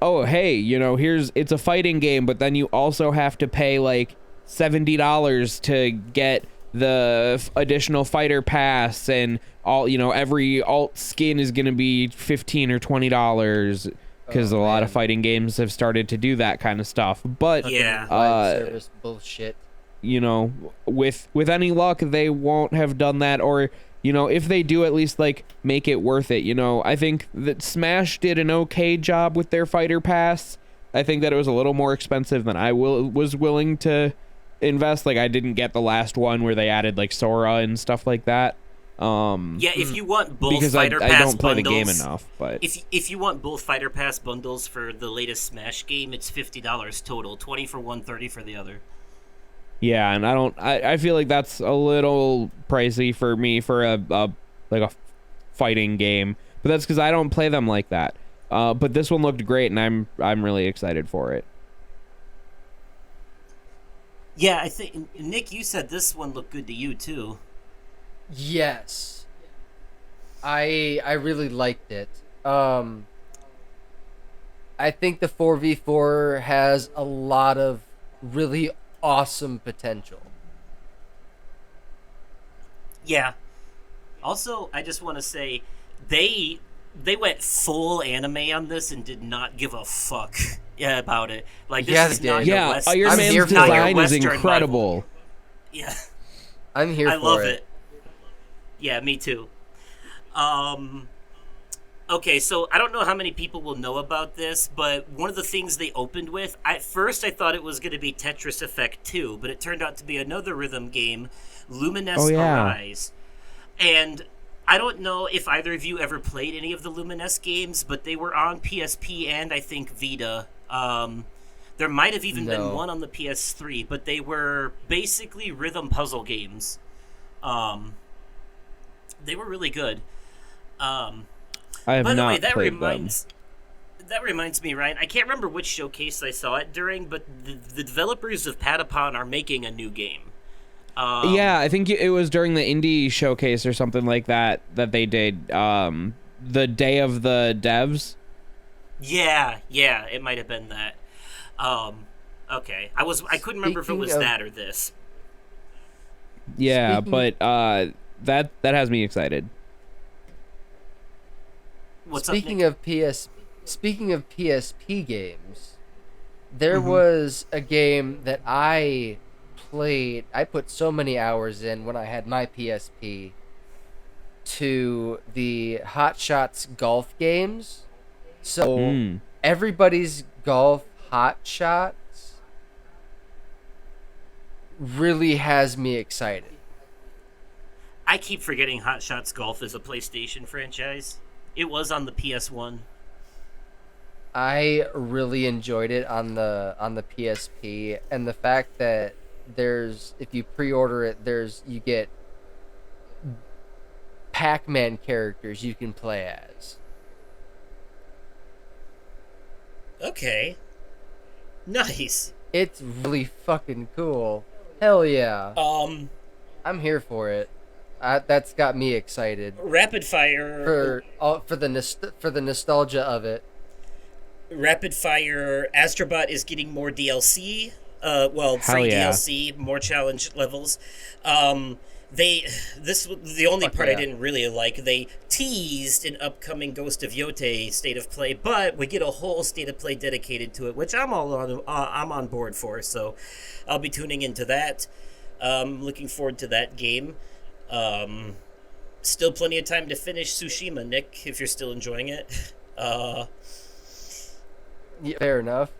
oh, hey, it's a fighting game, but then you also have to pay $70 to get the additional fighter pass, and all, every alt skin is going to be $15 or $20 because a lot of fighting games have started to do that kind of stuff. But yeah, service bullshit. With any luck, they won't have done that, or if they do, at least make it worth it. I think that Smash did an okay job with their fighter pass. I think that it was a little more expensive than I was willing to invest. I didn't get the last one where they added Sora and stuff like that. Yeah, if you want both because fighter pass I don't play bundles, the game enough, but if you want both fighter pass bundles for the latest Smash game, it's $50 total, 20 for one, 30 for the other. Yeah, and I feel like that's a little pricey for me for a fighting game, but that's because I don't play them like that. But this one looked great, and I'm really excited for it. Yeah, I think Nick, you said this one looked good to you too. Yes, I really liked it. I think the 4v4 has a lot of really awesome potential. Yeah. Also, I just want to say they went full anime on this and did not give a fuck about it. This is not your West. Iron Man's design is incredible. Level. Yeah. I'm here for it. I love it. Yeah, me too. Okay, so I don't know how many people will know about this, but one of the things they opened with, at first I thought it was going to be Tetris Effect 2, but it turned out to be another rhythm game, Luminous Arise. And I don't know if either of you ever played any of the Luminous games, but they were on PSP and I think Vita. There might have even been one on the PS3, but they were basically rhythm puzzle games. They were really good. I have By the not way, that played reminds them. That reminds me, Ryan. I can't remember which showcase I saw it during, but the developers of Patapon are making a new game. Yeah, I think it was during the indie showcase or something like that they did. The day of the devs. Yeah, it might have been that. Okay, I couldn't remember if it was that or this. Yeah, but that has me excited. Speaking of PSP games, there was a game that I played. I put so many hours in when I had my PSP to the Hot Shots golf games. So everybody's golf Hot Shots really has me excited. I keep forgetting Hot Shots Golf is a PlayStation franchise. It was on the PS1. I really enjoyed it on the PSP, and the fact that if you pre-order it, you get Pac-Man characters you can play as. Okay. Nice. It's really fucking cool. Hell yeah. I'm here for it. That's got me excited. Rapid Fire for the nostalgia of it. Rapid Fire Astrobot is getting more DLC. Free DLC, more challenge levels. This was the only part I didn't really like. They teased an upcoming Ghost of Yote state of play, but we get a whole state of play dedicated to it, which I'm on board for. So I'll be tuning into that. Looking forward to that game. Still plenty of time to finish Tsushima, Nick, if you're still enjoying it. Yeah, fair enough.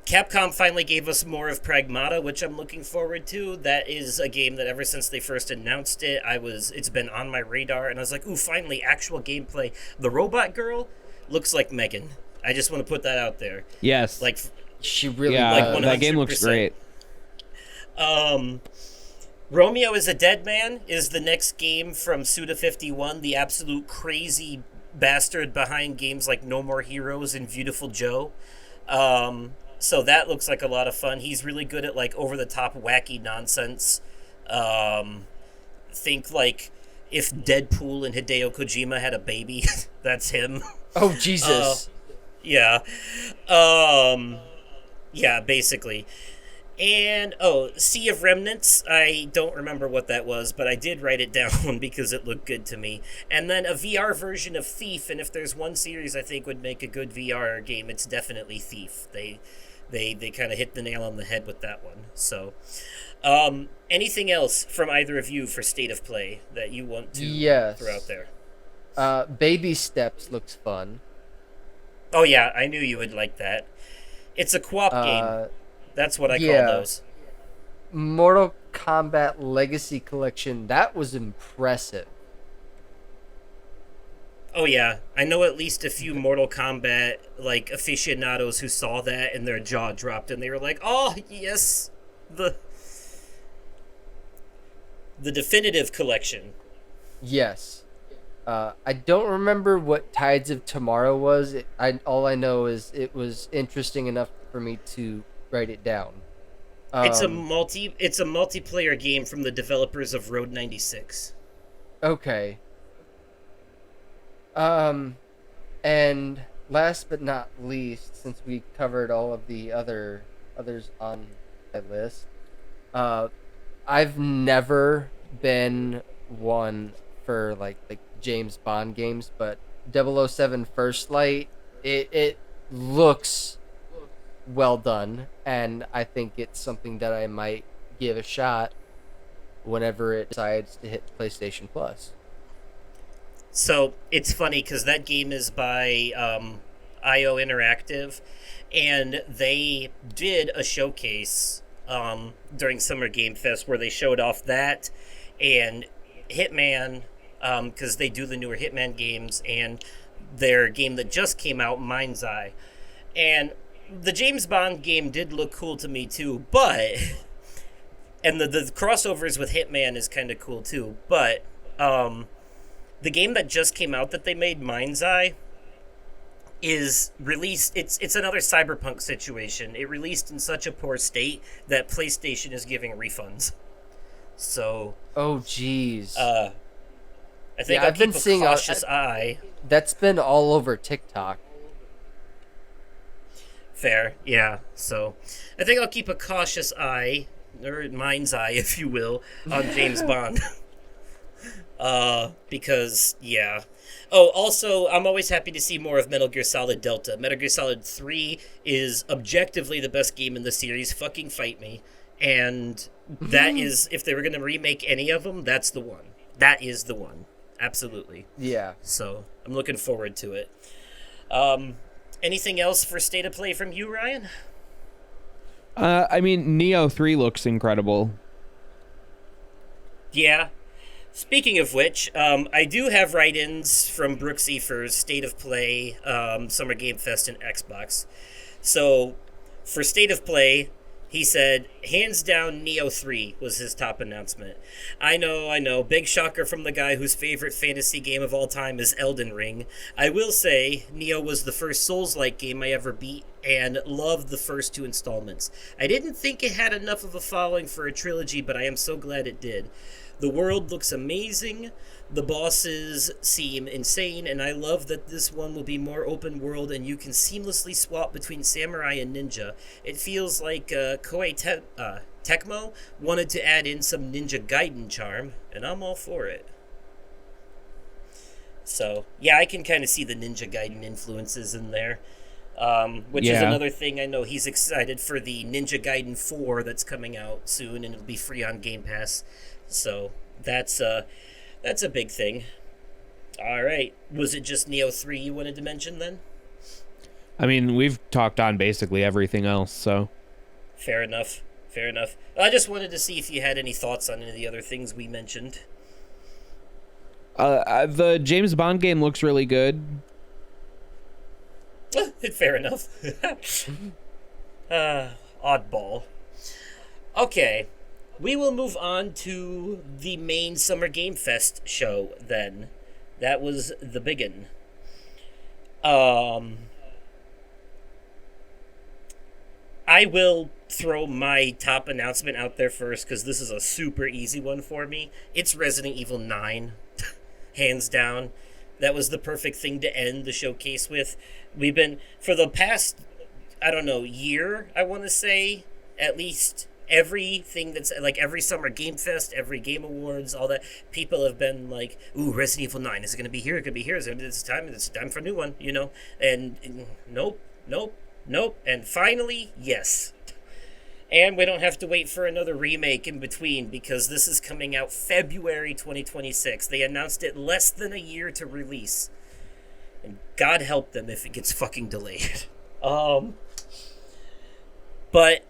Capcom finally gave us more of Pragmata, which I'm looking forward to. That is a game that ever since they first announced it, it's been on my radar, and I was like, ooh, finally, actual gameplay. The robot girl looks like Megan. I just want to put that out there. Yes. Like, she really does. That game looks great. Romeo is a Dead Man is the next game from Suda51, the absolute crazy bastard behind games like No More Heroes and Beautiful Joe. So that looks like a lot of fun. He's really good at like over-the-top wacky nonsense. Think like if Deadpool and Hideo Kojima had a baby, that's him. Oh, Jesus. Yeah. Yeah, basically. And, Sea of Remnants, I don't remember what that was, but I did write it down because it looked good to me. And then a VR version of Thief, and if there's one series I think would make a good VR game, it's definitely Thief. They kind of hit the nail on the head with that one. So, anything else from either of you for State of Play that you want to throw out there? Baby Steps looks fun. Oh yeah, I knew you would like that. It's a co-op game. That's what I call those. Mortal Kombat Legacy Collection, that was impressive. Oh yeah, I know at least a few Mortal Kombat like aficionados who saw that and their jaw dropped and they were like, "Oh yes, the definitive collection." Yes. I don't remember what Tides of Tomorrow was. All I know is it was interesting enough for me to write it down. It's a multiplayer game from the developers of Road 96. Okay. And last but not least, since we covered all of the others on my list, I've never been one for like James Bond games, but 007 First Light, it looks well done, and I think it's something that I might give a shot whenever it decides to hit PlayStation Plus. So it's funny because that game is by IO Interactive, and they did a showcase during Summer Game Fest where they showed off that and Hitman, because they do the newer Hitman games, and their game that just came out, Mind's Eye. And the James Bond game did look cool to me too, but and the crossovers with Hitman is kind of cool too, but the game that just came out that they made, Mind's Eye, is released. It's another Cyberpunk situation. It released in such a poor state that PlayStation is giving refunds. So, Oh, jeez. I think Yeah, I'll I've been keep a seeing cautious eye. that's been all over TikTok. Fair, yeah. So, I think I'll keep a cautious eye, or mind's eye, if you will, on James Bond. Because, yeah. Oh, also, I'm always happy to see more of Metal Gear Solid Delta. Metal Gear Solid 3 is objectively the best game in the series. Fucking fight me. And that is, if they were going to remake any of them, that's the one. That is the one. Absolutely. Yeah. So, I'm looking forward to it. Anything else for State of Play from you, Ryan? I mean, Neo 3 looks incredible. Yeah. Speaking of which, I do have write-ins from Brooksy for State of Play, Summer Game Fest, and Xbox. So, for State of Play, he said, hands down, Neo 3 was his top announcement. I know, big shocker from the guy whose favorite fantasy game of all time is Elden Ring. I will say, Neo was the first Souls-like game I ever beat, and loved the first 2 installments. I didn't think it had enough of a following for a trilogy, but I am so glad it did. The world looks amazing, the bosses seem insane, and I love that this one will be more open world and you can seamlessly swap between samurai and ninja. It feels like Tecmo wanted to add in some Ninja Gaiden charm, and I'm all for it. So, yeah, I can kind of see the Ninja Gaiden influences in there. Which is another thing. I know he's excited for the Ninja Gaiden 4 that's coming out soon, and it'll be free on Game Pass. So that's a big thing. All right, was it just Neo 3 you wanted to mention then? I mean, we've talked on basically everything else, so. Fair enough. I just wanted to see if you had any thoughts on any of the other things we mentioned. The James Bond game looks really good. Fair enough. Oddball. Okay. We will move on to the main Summer Game Fest show then. That was the biggin. I will throw my top announcement out there first because this is a super easy one for me. It's Resident Evil 9. Hands down. That was the perfect thing to end the showcase with. We've been, for the past, year, I want to say, at least everything that's like every Summer Game Fest, every Game Awards, all that, people have been like, ooh, Resident Evil 9, is it going to be here? It could be here. It's time for a new one, And nope. And finally, yes. And we don't have to wait for another remake in between because this is coming out February 2026. They announced it less than a year to release. And God help them if it gets fucking delayed. But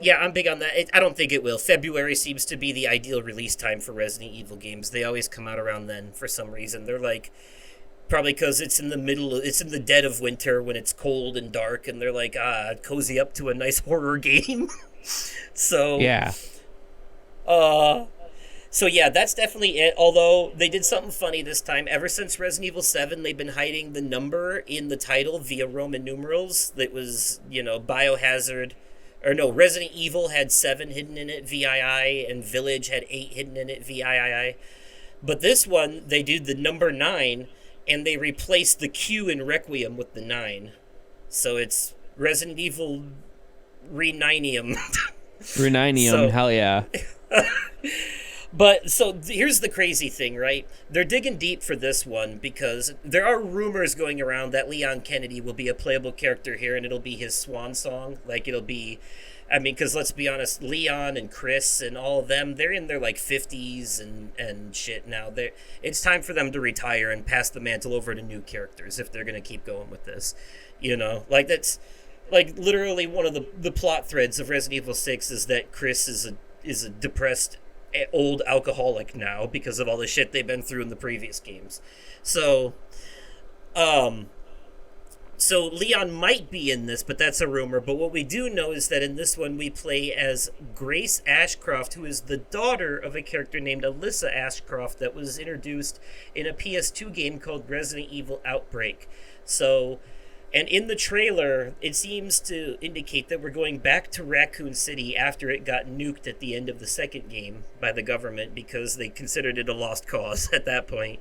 yeah, I'm big on that. I don't think it will. February seems to be the ideal release time for Resident Evil games. They always come out around then for some reason. They're like, probably because it's in the dead of winter when it's cold and dark, and they're like, cozy up to a nice horror game. So yeah. So yeah, that's definitely it. Although they did something funny this time. Ever since Resident Evil 7, they've been hiding the number in the title via Roman numerals. That was, Biohazard. Or no, Resident Evil had 7 hidden in it, VII, and Village had 8 hidden in it, VII. But this one, they did the number 9, and they replaced the Q in Requiem with the 9. So it's Resident Evil Reninium. Reninium, hell yeah. But, so, here's the crazy thing, right? They're digging deep for this one because there are rumors going around that Leon Kennedy will be a playable character here and it'll be his swan song. Like, it'll be... because let's be honest, Leon and Chris and all of them, they're in their, 50s and shit now. It's time for them to retire and pass the mantle over to new characters if they're going to keep going with this. That's... literally one of the plot threads of Resident Evil 6 is that Chris is a depressed old alcoholic now because of all the shit they've been through in the previous games. So Leon might be in this, but that's a rumor. But what we do know is that in this one we play as Grace Ashcroft, who is the daughter of a character named Alyssa Ashcroft that was introduced in a PS2 game called Resident Evil Outbreak. So And in the trailer, it seems to indicate that we're going back to Raccoon City after it got nuked at the end of the second game by the government because they considered it a lost cause at that point.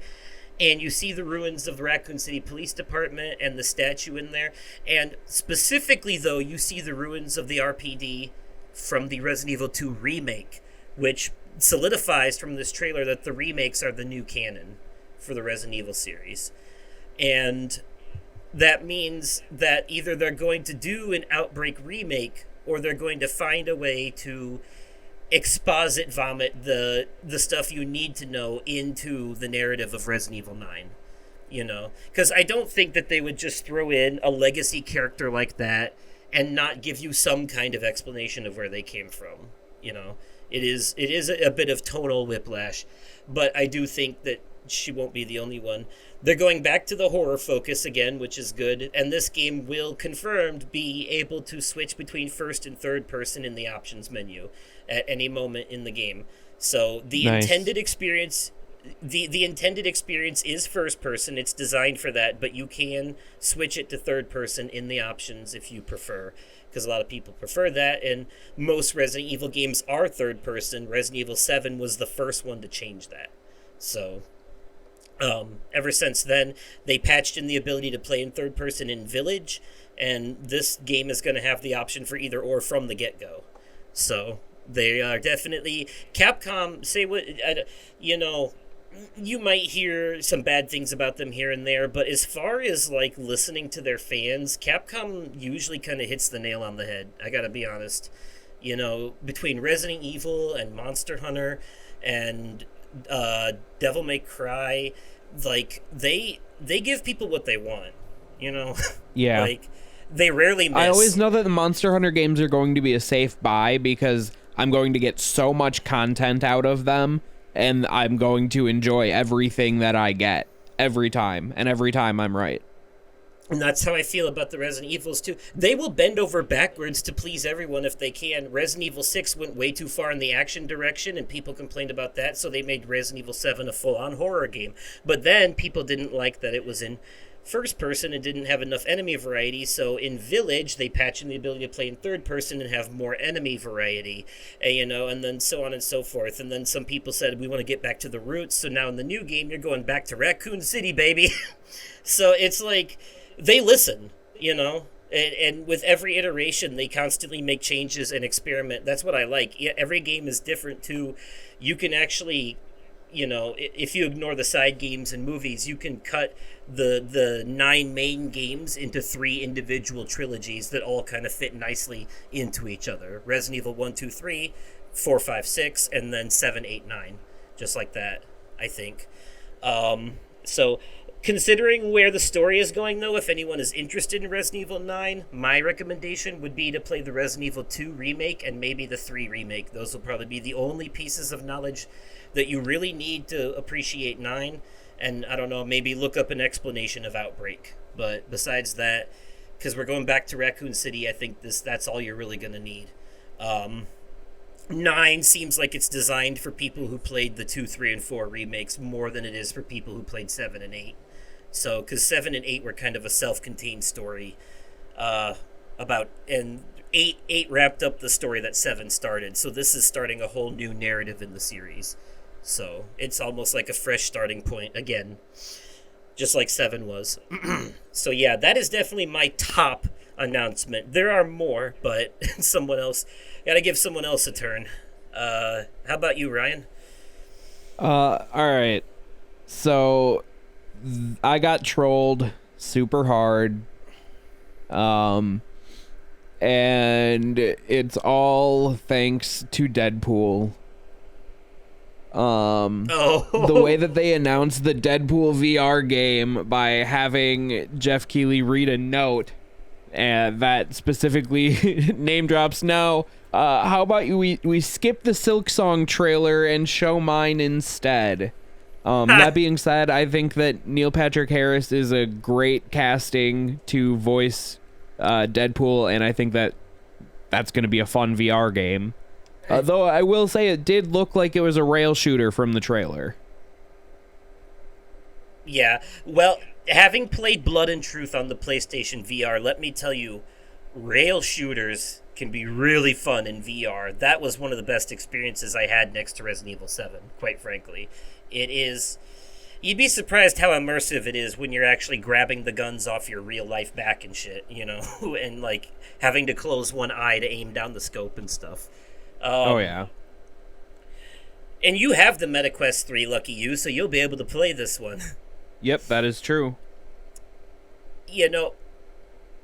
And you see the ruins of the Raccoon City Police Department and the statue in there. And specifically, though, you see the ruins of the RPD from the Resident Evil 2 remake, which solidifies from this trailer that the remakes are the new canon for the Resident Evil series. And that means that either they're going to do an Outbreak remake or they're going to find a way to exposit vomit the stuff you need to know into the narrative of Resident Evil 9. You know, because I don't think that they would just throw in a legacy character like that and not give you some kind of explanation of where they came from. You know, it is a bit of tonal whiplash, but I do think that she won't be the only one. They're going back to the horror focus again, which is good, and this game will, confirmed, be able to switch between first and third person in the options menu at any moment in the game. So the Nice. intended experience... The intended experience is first person. It's designed for that, but you can switch it to third person in the options if you prefer, because a lot of people prefer that, and most Resident Evil games are third person. Resident Evil 7 was the first one to change that. So ever since then, they patched in the ability to play in third person in Village, and this game is going to have the option for either or from the get-go. So they are definitely... Capcom, say what... you know... You might hear some bad things about them here and there, but as far as, like, listening to their fans, Capcom usually kind of hits the nail on the head, I gotta be honest. You know, between Resident Evil and Monster Hunter and Devil May Cry, like, they give people what they want, you know? Yeah. Like, they rarely miss. I always know that the Monster Hunter games are going to be a safe buy because I'm going to get so much content out of them, and I'm going to enjoy everything that I get every time, and every time I'm right. And that's how I feel about the Resident Evils, too. They will bend over backwards to please everyone if they can. Resident Evil 6 went way too far in the action direction, and people complained about that, so they made Resident Evil 7 a full-on horror game. But then people didn't like that it was in first person and didn't have enough enemy variety, so in Village they patch in the ability to play in third person and have more enemy variety, you know, and then so on and so forth. And then some people said we want to get back to the roots, so now in the new game you're going back to Raccoon City, baby. So it's like they listen, you know, and with every iteration they constantly make changes and experiment. That's what I like. Every game is different too. You can actually, you know, if you ignore the side games and movies, you can cut the 9 main games into 3 individual trilogies that all kind of fit nicely into each other. Resident Evil 1, 2, 3, 4, 5, 6, and then 7, 8, 9. Just like that, I think. So, considering where the story is going, though, if anyone is interested in Resident Evil 9, my recommendation would be to play the Resident Evil 2 remake and maybe the 3 remake. Those will probably be the only pieces of knowledge that you really need to appreciate 9. And I don't know, maybe look up an explanation of Outbreak. But besides that, because we're going back to Raccoon City, I think that's all you're really going to need. 9 seems like it's designed for people who played the 2, 3, and 4 remakes more than it is for people who played 7 and 8. So, because 7 and 8 were kind of a self-contained story about... And 8 wrapped up the story that 7 started. So this is starting a whole new narrative in the series. So it's almost like a fresh starting point again, just like 7 was. So yeah, that is definitely my top announcement. There are more, but gotta give someone else a turn. How about you, Ryan? All right. So I got trolled super hard. And it's all thanks to Deadpool. The way that they announced the Deadpool VR game by having Jeff Keighley read a note and that specifically name drops. No, how about we skip the Silk Song trailer and show mine instead. That being said, I think that Neil Patrick Harris is a great casting to voice Deadpool, and I think that that's going to be a fun VR game. Though I will say it did look like it was a rail shooter from the trailer. Yeah, well, having played Blood and Truth on the PlayStation VR, let me tell you, rail shooters can be really fun in VR. That was one of the best experiences I had next to Resident Evil 7, quite frankly. It is. You'd be surprised how immersive it is when you're actually grabbing the guns off your real life back and shit, and like having to close one eye to aim down the scope and stuff. Oh yeah. And you have the MetaQuest 3, lucky you, so you'll be able to play this one. Yep, that is true.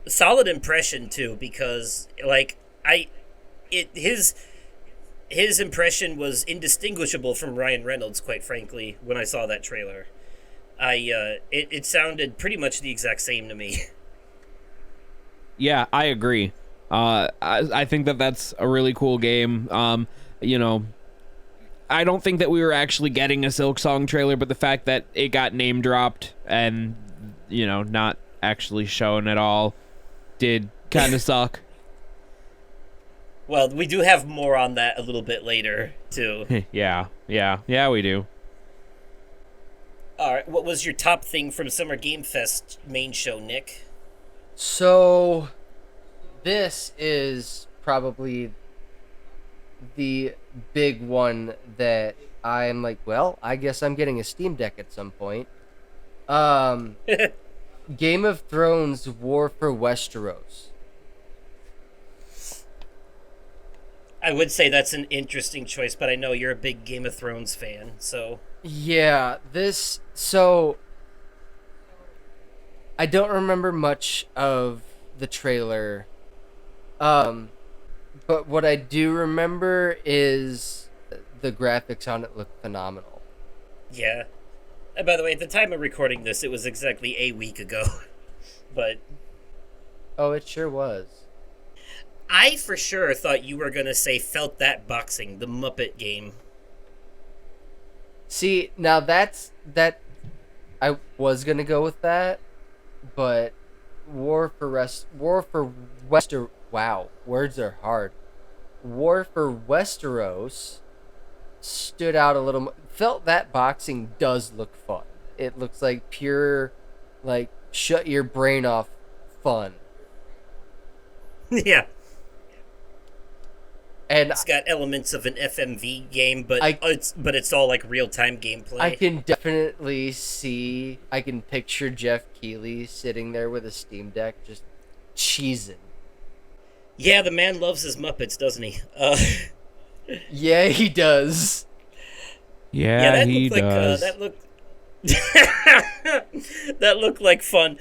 Solid impression too, because like his impression was indistinguishable from Ryan Reynolds, quite frankly, when I saw that trailer. It sounded pretty much the exact same to me. Yeah, I agree. I think that's a really cool game. I don't think that we were actually getting a Silk Song trailer, but the fact that it got name dropped and, not actually shown at all did kind of suck. Well, we do have more on that a little bit later, too. Yeah, we do. All right, what was your top thing from Summer Game Fest main show, Nick? So, this is probably the big one that I'm like, well, I guess I'm getting a Steam Deck at some point. Game of Thrones War for Westeros. I would say that's an interesting choice, but I know you're a big Game of Thrones fan, so... Yeah, so... I don't remember much of the trailer. But what I do remember is the graphics on it look phenomenal. Yeah. And by the way, at the time of recording this, it was exactly a week ago. But... Oh, it sure was. I for sure thought you were going to say Felt That Boxing, the Muppet game. See, now that I was going to go with that, but War for Wester... Wow, words are hard. War for Westeros stood out a little. Felt That Boxing does look fun. It looks like pure, like, shut your brain off fun. Yeah. And it's got elements of an FMV game, but it's all like real-time gameplay. I can definitely see, I can picture Jeff Keighley sitting there with a Steam Deck just cheesing. Yeah, the man loves his Muppets, doesn't he? Yeah, he does. Yeah, he does. That looked like fun.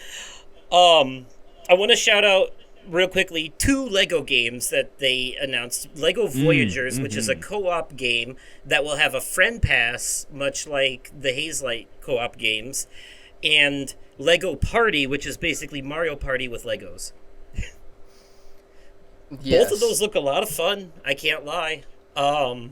I want to shout out real quickly 2 Lego games that they announced. Lego Voyagers, which is a co-op game that will have a friend pass, much like the Hazelight co-op games, and Lego Party, which is basically Mario Party with Legos. Yes. Both of those look a lot of fun. I can't lie. I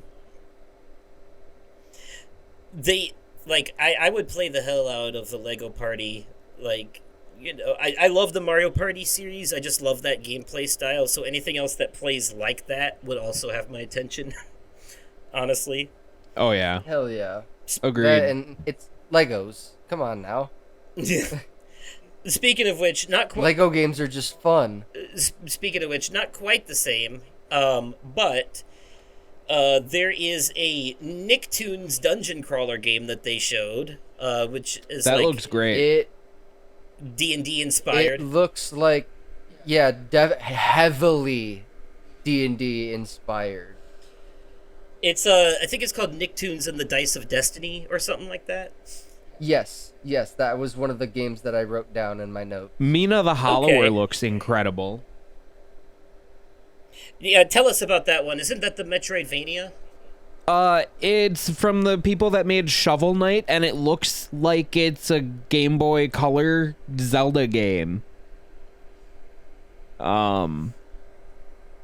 would play the hell out of the Lego Party. I love the Mario Party series. I just love that gameplay style. So anything else that plays like that would also have my attention. Honestly. Oh yeah. Hell yeah. Agreed. And it's Legos. Come on now. Speaking of which, not quite. Lego games are just fun. Speaking of which, not quite the same. But there is a Nicktoons dungeon crawler game that they showed, which is that looks great. D&D inspired. It looks like, yeah, heavily D&D inspired. It's I think it's called Nicktoons and the Dice of Destiny or something like that. Yes, that was one of the games that I wrote down in my note. Mina the Hollower looks incredible. Yeah, tell us about that one. Isn't that the Metroidvania? It's from the people that made Shovel Knight, and it looks like it's a Game Boy Color Zelda game. Oh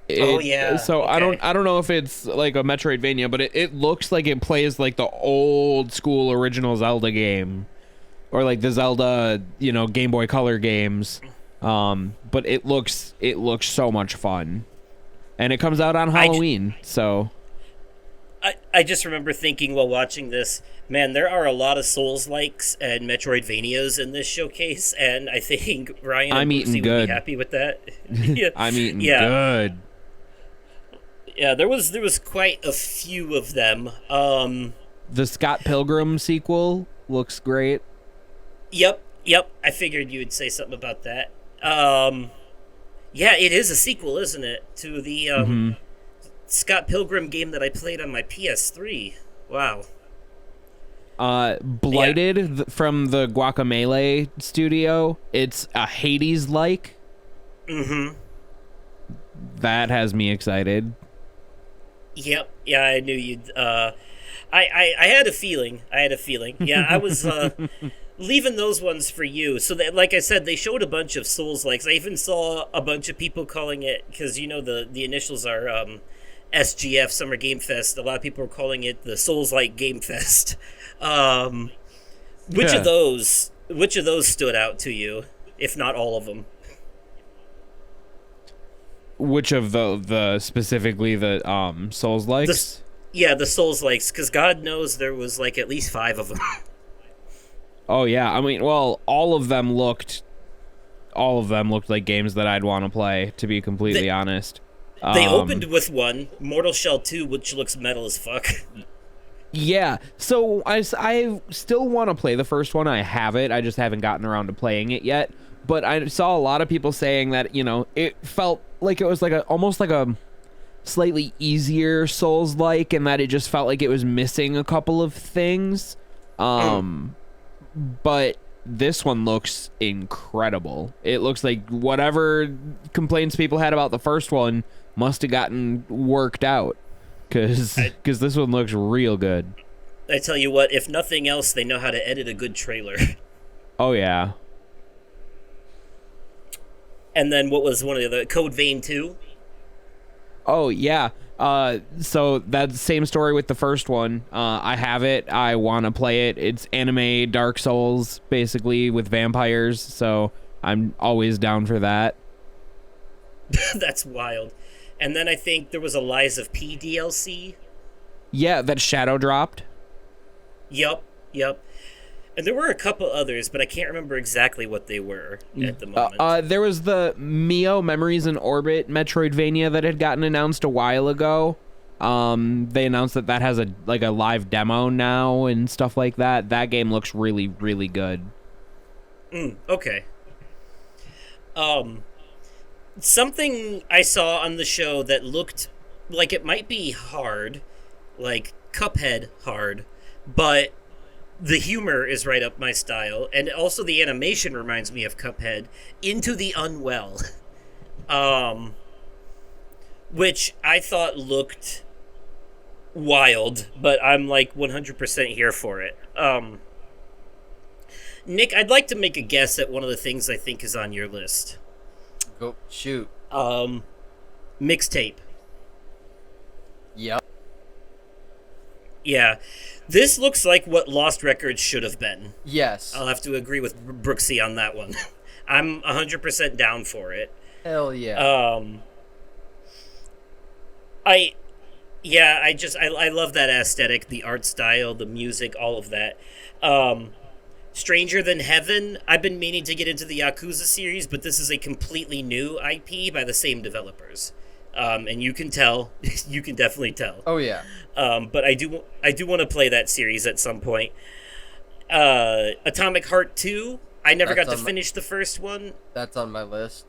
yeah. So okay. I don't know if it's like a Metroidvania, but it looks like it plays like the old school original Zelda game, or like the Zelda Game Boy Color games. But it looks I just remember thinking while watching this, man, there are a lot of Souls-likes and Metroidvanias in this showcase, and I think Ryan and I'm Brucey eating would be good. happy with that. Yeah, I'm eating yeah, good. yeah. There was quite a few of them. The Scott Pilgrim sequel looks great. Yep. I figured you would say something about that. Yeah, it is a sequel, isn't it, to the Scott Pilgrim game that I played on my PS3. Wow. Blighted from the Guacamelee studio. It's a Hades-like. Mm-hmm. That has me excited. Yep. Yeah, I knew you'd. I had a feeling. Yeah, I was leaving those ones for you. So that, like I said, they showed a bunch of Souls likes. I even saw a bunch of people calling it, because the initials are SGF, Summer Game Fest. A lot of people are calling it the Souls like Game Fest. Which Yeah. of those stood out to you, if not all of them? Which of the specifically the Souls likes? The Souls likes, because God knows there was like at least 5 of them. Oh yeah, I mean, well, all of them looked like games that I'd want to play. To be completely honest, They opened with one, Mortal Shell 2, which looks metal as fuck. Yeah, so I still want to play the first one. I have it. I just haven't gotten around to playing it yet. But I saw a lot of people saying that, it felt like it was almost like a slightly easier Souls-like, and that it just felt like it was missing a couple of things. But this one looks incredible. It looks like whatever complaints people had about the first one must have gotten worked out, because this one looks real good. I tell you what, if nothing else, they know how to edit a good trailer. Oh yeah. And then what was one of the other, Code Vein 2? Oh yeah. So that same story with the first one. I have it. I want to play it. It's anime Dark Souls, basically, with vampires. So I'm always down for that. That's wild. And then I think there was a Lies of P DLC. Yeah, that Shadow dropped. Yup. And there were a couple others, but I can't remember exactly what they were at the moment. There was the Mio Memories in Orbit Metroidvania that had gotten announced a while ago. They announced that has a live demo now and stuff like that. That game looks really, really good. Okay. Something I saw on the show that looked like it might be hard, like Cuphead hard, but the humor is right up my style, and also the animation reminds me of Cuphead, Into the Unwell. Which I thought looked wild, but I'm like 100% here for it. Nick, I'd like to make a guess at one of the things I think is on your list. Go shoot. Mixtape. Yep. Yeah. This looks like what Lost Records should have been. Yes. I'll have to agree with Brooksy on that one. I'm 100% down for it. Hell yeah. I love that aesthetic, the art style, the music, all of that. Stranger Than Heaven, I've been meaning to get into the Yakuza series, but this is a completely new IP by the same developers. And you can tell, you can definitely tell. Oh yeah. But I do want to play that series at some point. Atomic Heart 2, I never got to finish the first one. That's on my list.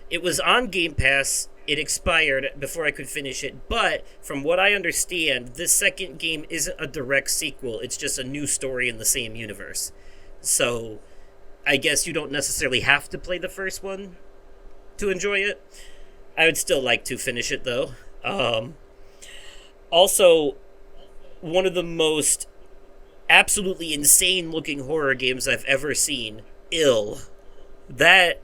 It was on Game Pass. It expired before I could finish it, but from what I understand, this second game isn't a direct sequel. It's just a new story in the same universe. So, I guess you don't necessarily have to play the first one to enjoy it. I would still like to finish it, though. Also, one of the most absolutely insane-looking horror games I've ever seen, Ill. That...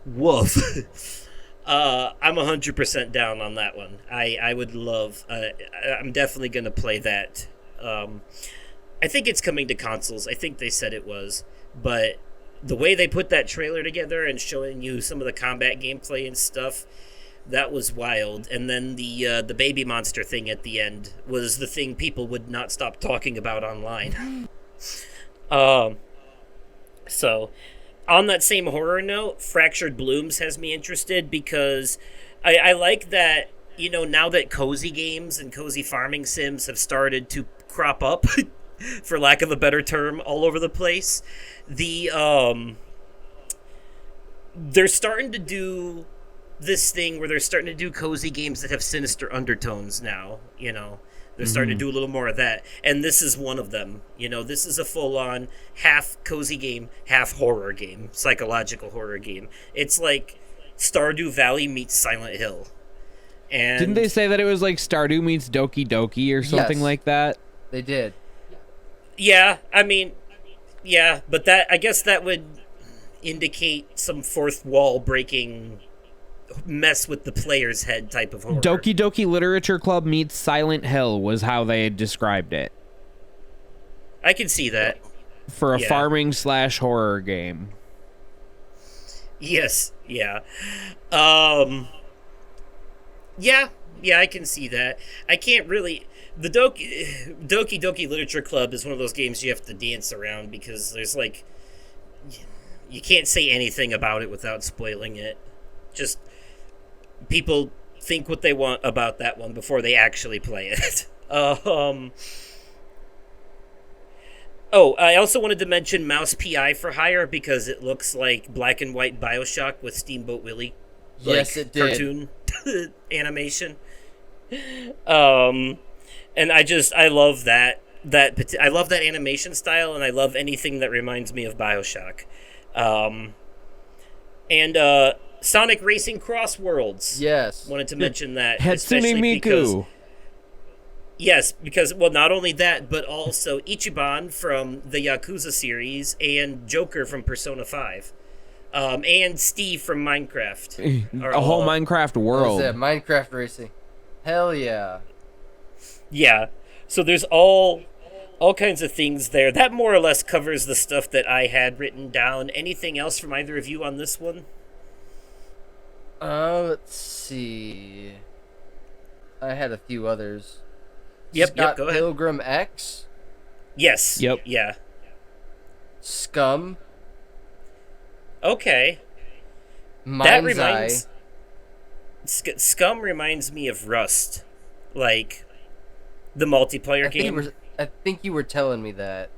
woof. I'm 100% down on that one. I would love... I'm definitely going to play that. I think it's coming to consoles. I think they said it was. But the way they put that trailer together and showing you some of the combat gameplay and stuff, That was wild. And then the baby monster thing at the end was the thing people would not stop talking about online. So, on that same horror note, Fractured Blooms has me interested because I like that, now that cozy games and cozy farming sims have started to crop up, for lack of a better term, all over the place, they're starting to do this thing where they're starting to do cozy games that have sinister undertones now, They're starting to do a little more of that. And this is one of them. This is a full-on half cozy game, half horror game, psychological horror game. It's like Stardew Valley meets Silent Hill. And didn't they say that it was like Stardew meets Doki Doki or something like that? They did. Yeah, I mean, yeah, but I guess that would indicate some fourth wall breaking, mess with the player's head type of horror. Doki Doki Literature Club meets Silent Hill was how they had described it. I can see that. For a farming / horror game. Yes, yeah. Yeah, I can see that. I can't really... The Doki Doki Literature Club is one of those games you have to dance around because there's like... You can't say anything about it without spoiling it. Just... People think what they want about that one before they actually play it. Oh, I also wanted to mention Mouse PI for Hire because it looks like black and white BioShock with Steamboat Willie. Yes, it did. Cartoon animation. And I love that. I love that animation style, and I love anything that reminds me of BioShock. And Sonic Racing Cross Worlds. Yes. Wanted to mention that. Hatsune Miku. Yes, because, well, not only that, but also Ichiban from the Yakuza series and Joker from Persona 5. And Steve from Minecraft. A whole Minecraft world. That's it, Minecraft racing. Hell yeah. Yeah. So there's all kinds of things there. That more or less covers the stuff that I had written down. Anything else from either of you on this one? Let's see. I had a few others. Yep, Scott go ahead. Pilgrim X. Yes. Yep. Yeah. Scum. Okay. Mind's reminds... Scum reminds me of Rust. Like, the multiplayer game. I think you were telling me that.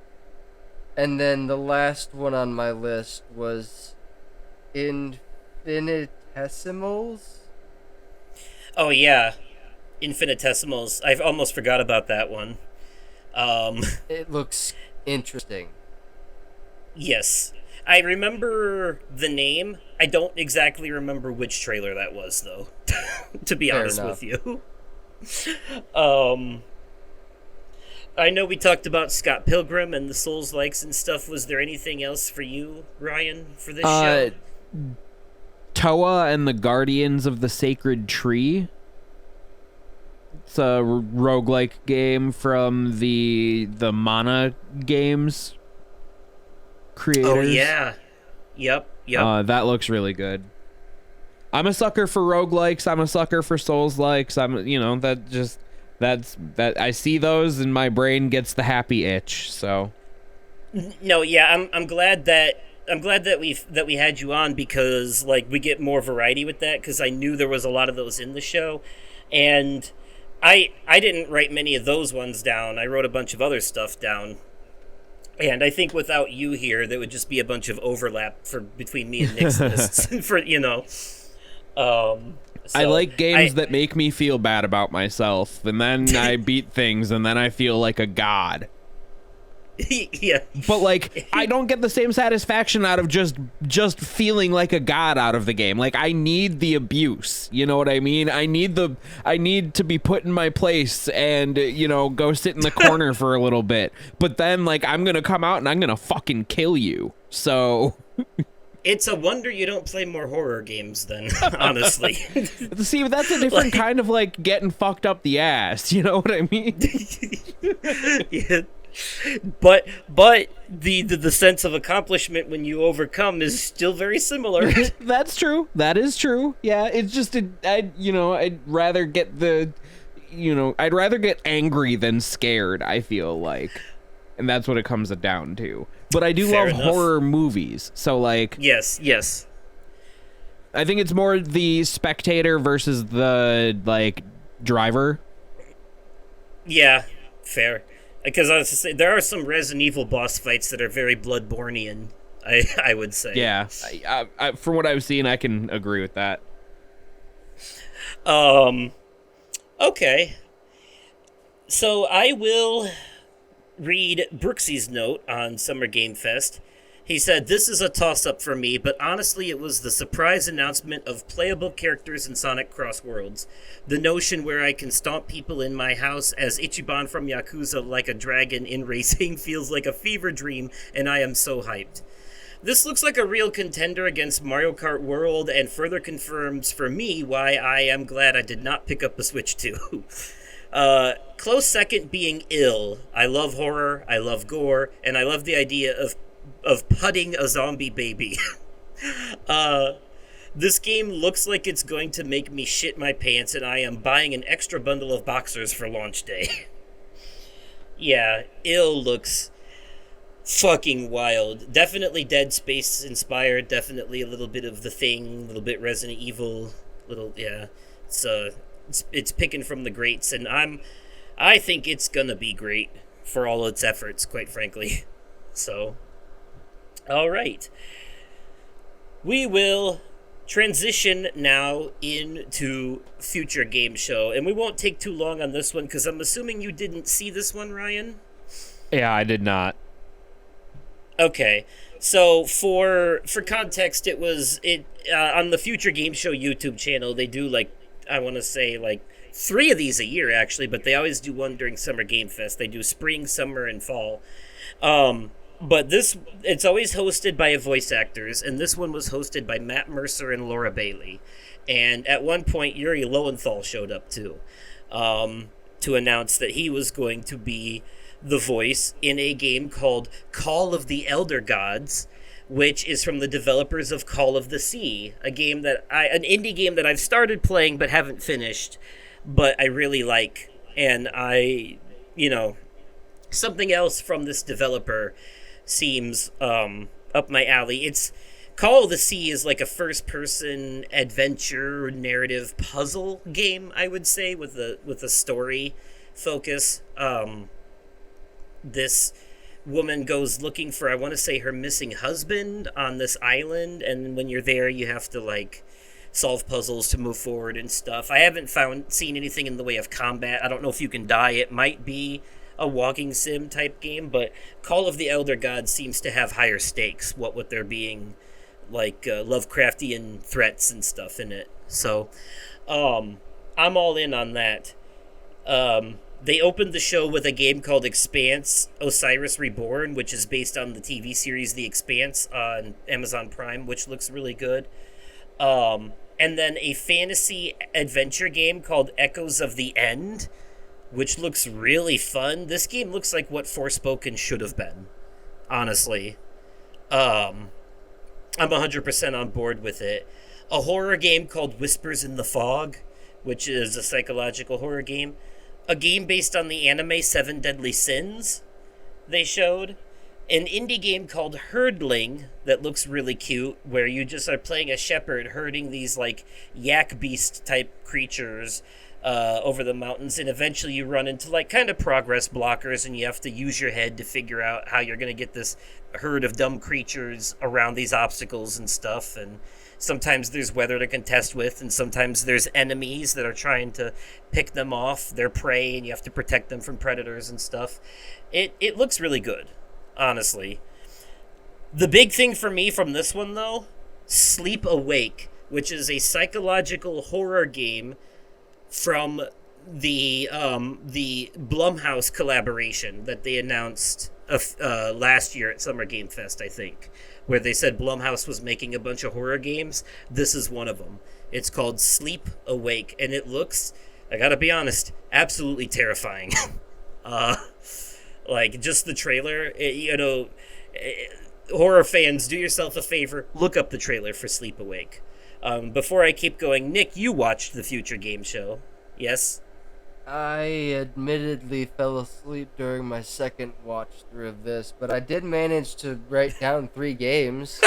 And then the last one on my list was Infinitesimals. Oh, yeah. Infinitesimals. I've almost forgot about that one. It looks interesting. Yes. I remember the name. I don't exactly remember which trailer that was, though. To be Fair honest enough. with you. I know we talked about Scott Pilgrim and the Souls-likes and stuff. Was there anything else for you, Ryan, for this show? Toa and the Guardians of the Sacred Tree. It's a roguelike game from the Mana Games creators. Oh, yeah. Yep. That looks really good. I'm a sucker for roguelikes. I'm a sucker for Souls-likes. That's I see those and my brain gets the happy itch. So no, yeah, I'm glad that we had you on because like we get more variety with that because I knew there was a lot of those in the show, and I didn't write many of those ones down. I wrote a bunch of other stuff down. And I think without you here, there would just be a bunch of overlap between me and Nick's lists. I like games that make me feel bad about myself, and then I beat things, and then I feel like a god. Yeah. But like, I don't get the same satisfaction out of just feeling like a god out of the game. Like, I need the abuse. You know what I mean? I need to be put in my place and, go sit in the corner for a little bit. But then, like, I'm gonna come out and I'm gonna fucking kill you. So it's a wonder you don't play more horror games then, honestly. See, that's a different kind of, like, getting fucked up the ass. You know what I mean? Yeah. but the sense of accomplishment when you overcome is still very similar. That's true. That is true. Yeah, it's just I'd rather get I'd rather get angry than scared, I feel like. And that's what it comes down to. But I do Fair love enough. horror movies. So like Yes. I think it's more the spectator versus the like driver. Yeah, fair. Because I was to say there are some Resident Evil boss fights that are very Bloodborne-ian, I would say. Yeah. From what I've seen, I can agree with that. Okay. So I will read Brooksy's note on Summer Game Fest. He said, "This is a toss-up for me, but honestly it was the surprise announcement of playable characters in Sonic Cross Worlds. The notion where I can stomp people in my house as Ichiban from Yakuza like a dragon in racing feels like a fever dream, and I am so hyped. This looks like a real contender against Mario Kart World and further confirms for me why I am glad I did not pick up a Switch 2. Close second being Ill. I love horror, I love gore, and I love the idea of putting a zombie baby. This game looks like it's going to make me shit my pants, and I am buying an extra bundle of boxers for launch day." Yeah, Ill looks fucking wild. Definitely Dead Space inspired, definitely a little bit of The Thing, a little bit Resident Evil, yeah. It's picking from the greats, and I think it's gonna be great for all its efforts, quite frankly. So, all right. We will transition now into Future Game Show, and we won't take too long on this one because I'm assuming you didn't see this one, Ryan? Yeah, I did not. Okay, so for context, it on the Future Game Show YouTube channel. They do I want to say 3 of these a year actually, but they always do one during Summer Game Fest. They do spring, summer, and fall. But it's always hosted by voice actors, and this one was hosted by Matt Mercer and Laura Bailey. And at one point, Yuri Lowenthal showed up too, to announce that he was going to be the voice in a game called Call of the Elder Gods, which is from the developers of Call of the Sea, an indie game that I've started playing but haven't finished, but I really like. And something else from this developer seems up my alley. It's Call of the Sea is like a first-person adventure narrative puzzle game, I would say, with a story focus. This woman goes looking for, I want to say, her missing husband on this island, and when you're there, you have to solve puzzles to move forward and stuff. I haven't seen anything in the way of combat. I don't know if you can die. It might be a walking sim type game, but Call of the Elder Gods seems to have higher stakes, what with there being Lovecraftian threats and stuff in it. So I'm all in on that. They opened the show with a game called Expanse: Osiris Reborn, which is based on the TV series The Expanse on Amazon Prime, which looks really good. And then a fantasy adventure game called Echoes of the End, which looks really fun. This game looks like what Forspoken should have been, honestly. I'm 100% on board with it. A horror game called Whispers in the Fog, which is a psychological horror game. A game based on the anime Seven Deadly Sins, they showed. An indie game called Herdling that looks really cute, where you just are playing a shepherd herding these yak beast type creatures over the mountains, and eventually you run into kind of progress blockers, and you have to use your head to figure out how you're going to get this herd of dumb creatures around these obstacles and stuff. And sometimes there's weather to contest with, and sometimes there's enemies that are trying to pick them off their prey, and you have to protect them from predators and stuff. It looks really good, honestly. The big thing for me from this one, though, Sleep Awake, which is a psychological horror game from the Blumhouse collaboration that they announced last year at Summer Game Fest, I think, where they said Blumhouse was making a bunch of horror games. This is one of them. It's called Sleep Awake, and it looks, I gotta be honest, absolutely terrifying. Like, just the trailer, horror fans, do yourself a favor, look up the trailer for Sleep Awake. Before I keep going, Nick, you watched the Future Game Show, yes? I admittedly fell asleep during my second watch through of this, but I did manage to write down 3 games.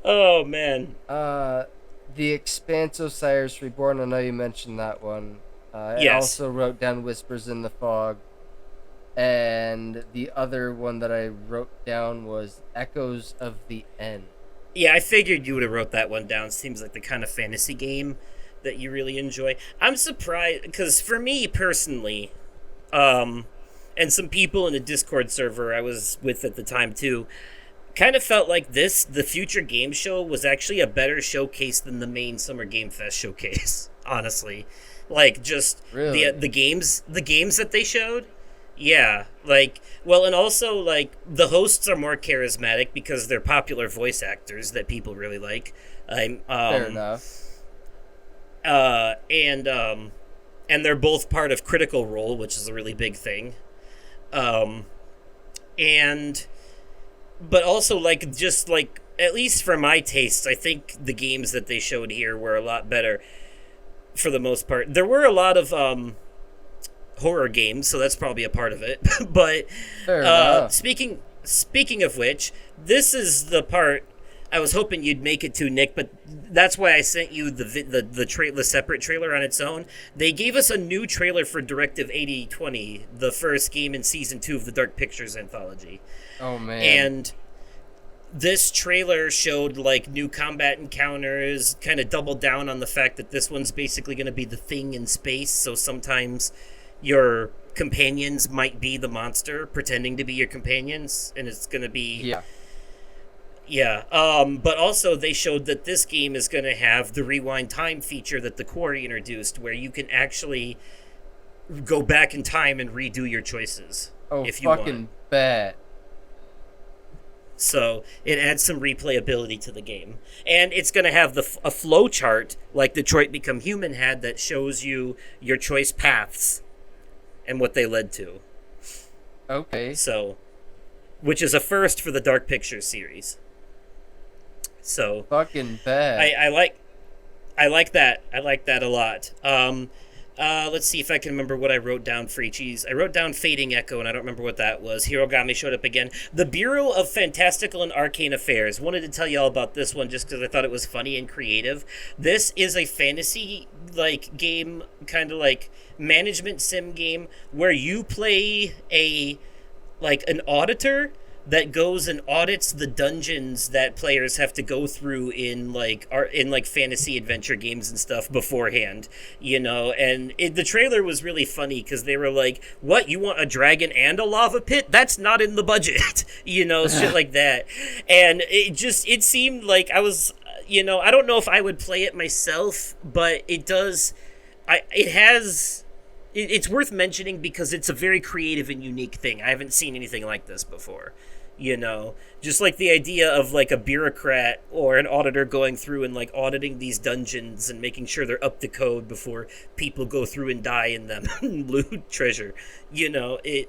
Oh, man. The Expanse Osiris Reborn, I know you mentioned that one. I Yes. also wrote down Whispers in the Fog. And the other one that I wrote down was Echoes of the End. Yeah, I figured you would have wrote that one down. Seems like the kind of fantasy game that you really enjoy. I'm surprised, because for me personally, and some people in the Discord server I was with at the time too, kind of felt like the Future Game Show was actually a better showcase than the main Summer Game Fest showcase, honestly. Like, just Really? the games that they showed. Yeah, like, well, and also, like, the hosts are more charismatic because they're popular voice actors that people really like. Fair enough. And they're both part of Critical Role, which is a really big thing. And but also, like, just like, at least for my tastes, I think the games that they showed here were a lot better for the most part. There were a lot of horror games, so that's probably a part of it. But Fair enough. speaking of which, this is the part I was hoping you'd make it to, Nick, but that's why I sent you the separate trailer on its own. They gave us a new trailer for Directive 8020, the first game in Season 2 of the Dark Pictures anthology. Oh, man. And this trailer showed, like, new combat encounters, kind of doubled down on the fact that this one's basically going to be the thing in space, so sometimes your companions might be the monster pretending to be your companions, and it's going to be... Yeah, but also they showed that this game is going to have the rewind time feature that the Quarry introduced, where you can actually go back in time and redo your choices if you fucking want. bet. So it adds some replayability to the game. And it's going to have a flow chart like Detroit Become Human had that shows you your choice paths and what they led to. Okay. So, which is a first for the Dark Pictures series. So Fucking bet. I like that. I like that a lot. Let's see if I can remember what I wrote down for each. I wrote down Fading Echo, and I don't remember what that was. Hirogami showed up again. The Bureau of Fantastical and Arcane Affairs. Wanted to tell you all about this one just because I thought it was funny and creative. This is a fantasy game, kind of like management sim game, where you play an auditor that goes and audits the dungeons that players have to go through in fantasy adventure games and stuff beforehand, and the trailer was really funny because they were like, what, you want a dragon and a lava pit? That's not in the budget. Shit like that. And it seemed like I was, I don't know if I would play it myself, but it's worth mentioning because it's a very creative and unique thing. I haven't seen anything like this before. Just like the idea of like a bureaucrat or an auditor going through and like auditing these dungeons and making sure they're up to code before people go through and die in them and loot treasure. I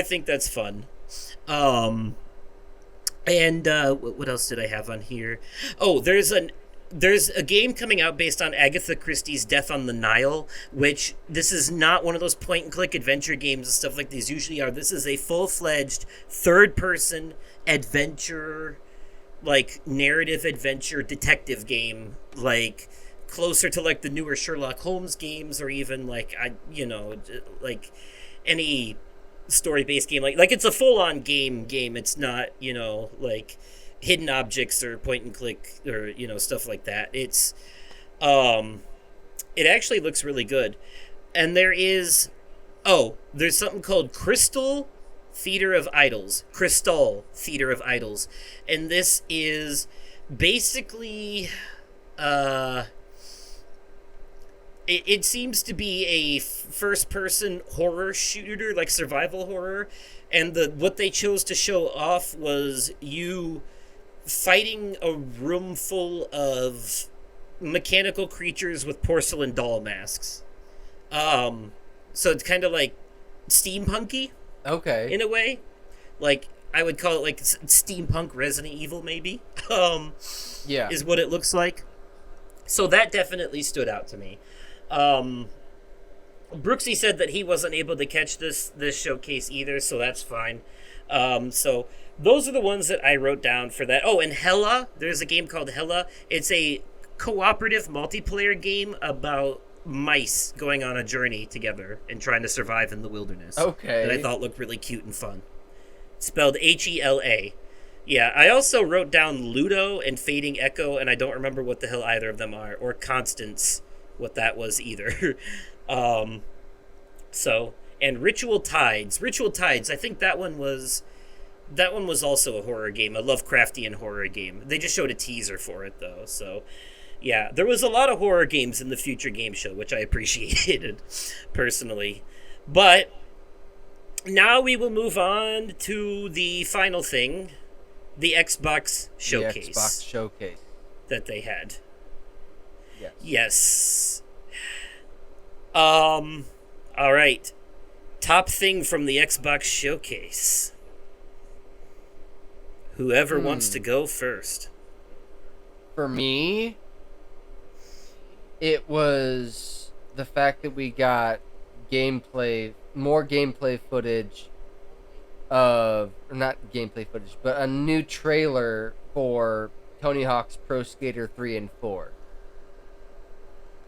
think that's fun. And what else did I have on here? Oh, there's a game coming out based on Agatha Christie's Death on the Nile, which this is not one of those point-and-click adventure games and stuff like these usually are. This is a full-fledged third-person adventure, narrative adventure detective game, closer to the newer Sherlock Holmes games, or even any story-based game. Like it's a full-on game. It's not hidden objects or point and click or stuff like that. It actually looks really good. And there's something called Crystal Theater of Idols, and this is basically it seems to be a first person horror shooter, like survival horror, and what they chose to show off was you fighting a room full of mechanical creatures with porcelain doll masks. So it's kind of like steampunky Okay. in a way. Like I would call it like steampunk Resident Evil, maybe. Um, Yeah. is what it looks like. So that definitely stood out to me. Um, Brooksy said that he wasn't able to catch this showcase either, so that's fine. So those are the ones that I wrote down for that. Oh, and Hella, there's a game called Hella. It's a cooperative multiplayer game about mice going on a journey together and trying to survive in the wilderness. Okay. That I thought looked really cute and fun. Spelled Hela. Yeah, I also wrote down Ludo and Fading Echo, and I don't remember what the hell either of them are, or Constance, what that was either. So, and Ritual Tides. Ritual Tides, I think that one was also a horror game, a Lovecraftian horror game. They just showed a teaser for it though. So, yeah, there was a lot of horror games in the Future Game Show, which I appreciated personally. But now we will move on to the final thing, the Xbox showcase. The Xbox showcase. That they had. Yes. Yes. All right. Top thing from the Xbox showcase. Whoever wants to go first. For me, it was the fact that we got more gameplay footage not gameplay footage, but a new trailer for Tony Hawk's Pro Skater 3 and 4.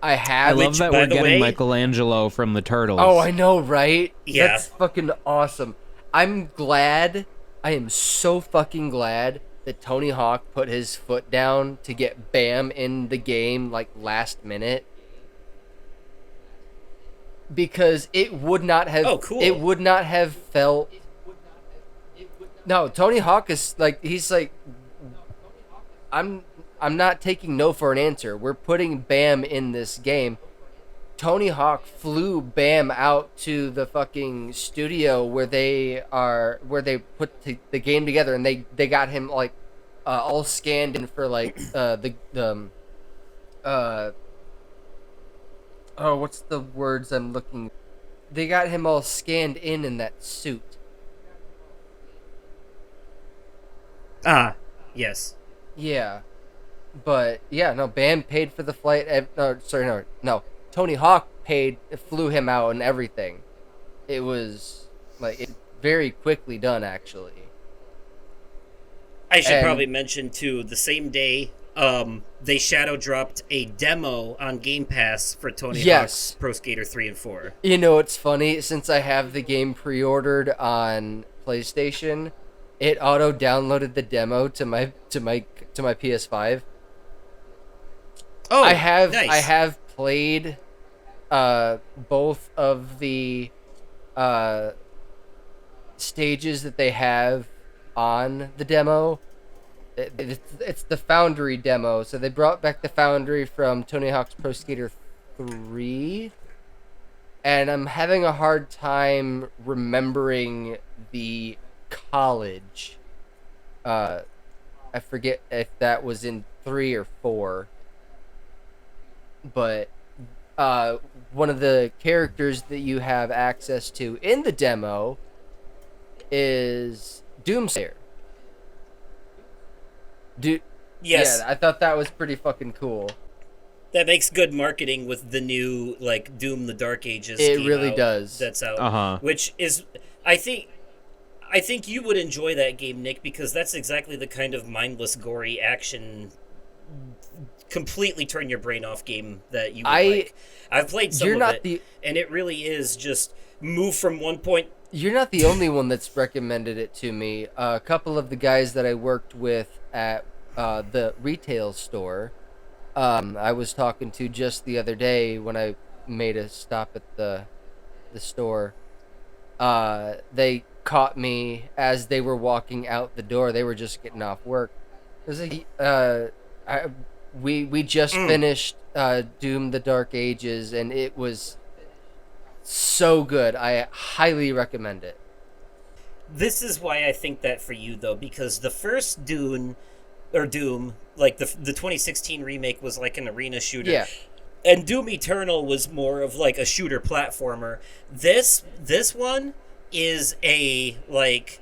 I love that we're getting Michelangelo from the Turtles. Oh, I know, right? Yeah. That's fucking awesome. I'm glad. I am so fucking glad that Tony Hawk put his foot down to get Bam in the game, like, last minute. Because it would not have... Oh, cool. It would not have felt... No, Tony Hawk is, like, he's like... I'm not taking no for an answer. We're putting Bam in this game. Tony Hawk flew Bam out to the fucking studio where they put the game together, and they got him like all scanned in for like what's the words I'm looking? They got him all scanned in that suit. Ah, yes. Yeah. But yeah, no, Bam paid for the flight. No. Tony Hawk flew him out and everything. It was like very quickly done, actually. I should probably mention too, the same day, they shadow dropped a demo on Game Pass for Tony Hawk's Pro Skater 3 and 4. You know, it's funny, since I have the game pre-ordered on PlayStation, it auto downloaded the demo to my PS5. Oh, I have nice. I have played both of the stages that they have on the demo. It's the Foundry demo, so they brought back the Foundry from Tony Hawk's Pro Skater 3, and I'm having a hard time remembering the college. I forget if that was in 3 or 4. But one of the characters that you have access to in the demo is Doomsayer. Yes. Yeah, I thought that was pretty fucking cool. That makes good marketing with the new, like, Doom the Dark Ages It game really out does. That's out. Uh-huh. Which is, I think you would enjoy that game, Nick, because that's exactly the kind of mindless, gory action, completely turn your brain off game that you would like. I've played some of it, and it really is just move from one point. You're not the only one that's recommended it to me. A couple of the guys that I worked with at the retail store, I was talking to just the other day when I made a stop at the store. They caught me as they were walking out the door. They were just getting off work. We just finished Doom the Dark Ages, and it was so good. I highly recommend it. This is why I think that for you, though, because the first Doom, like the 2016 remake was like an arena shooter. Yeah. And Doom Eternal was more of like a shooter platformer. This one is a like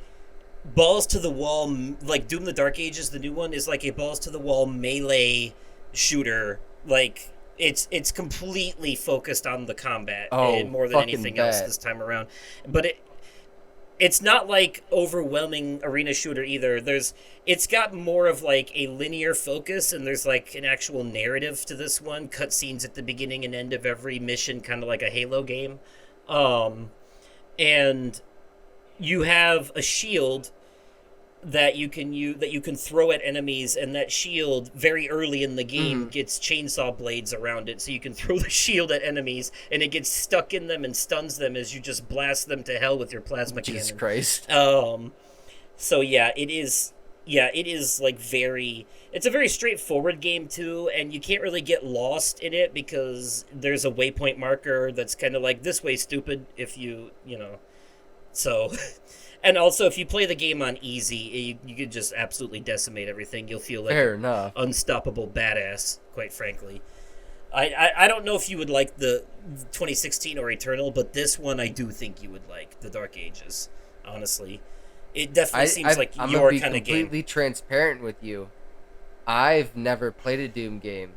balls to the wall, like Doom the Dark Ages, the new one is like a balls to the wall melee shooter. Like it's completely focused on the combat more than anything else this time around. But it's not like overwhelming arena shooter either. It's got more of like a linear focus, and there's like an actual narrative to this one. Cutscenes at the beginning and end of every mission, kind of like a Halo game. And you have a shield that you can throw at enemies, and that shield very early in the game gets chainsaw blades around it, so you can throw the shield at enemies and it gets stuck in them and stuns them as you just blast them to hell with your plasma cannon. Jesus Christ. So it is like it's a very straightforward game too, and you can't really get lost in it because there's a waypoint marker that's kind of like this way stupid if you know. So and also, if you play the game on easy, you could just absolutely decimate everything. You'll feel like Fair enough. Unstoppable badass, quite frankly. I don't know if you would like the 2016 or Eternal, but this one I do think you would like, the Dark Ages, honestly. It definitely seems like your kind of game. I'm going to be completely transparent with you. I've never played a Doom game.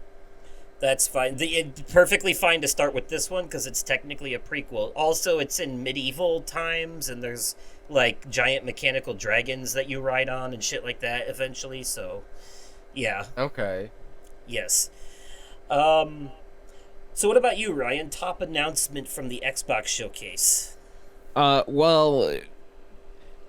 That's fine. It's perfectly fine to start with this one because it's technically a prequel. Also, it's in medieval times, and there's like giant mechanical dragons that you ride on and shit like that eventually. So, yeah. Okay. Yes. So what about you, Ryan? Top announcement from the Xbox showcase. Well,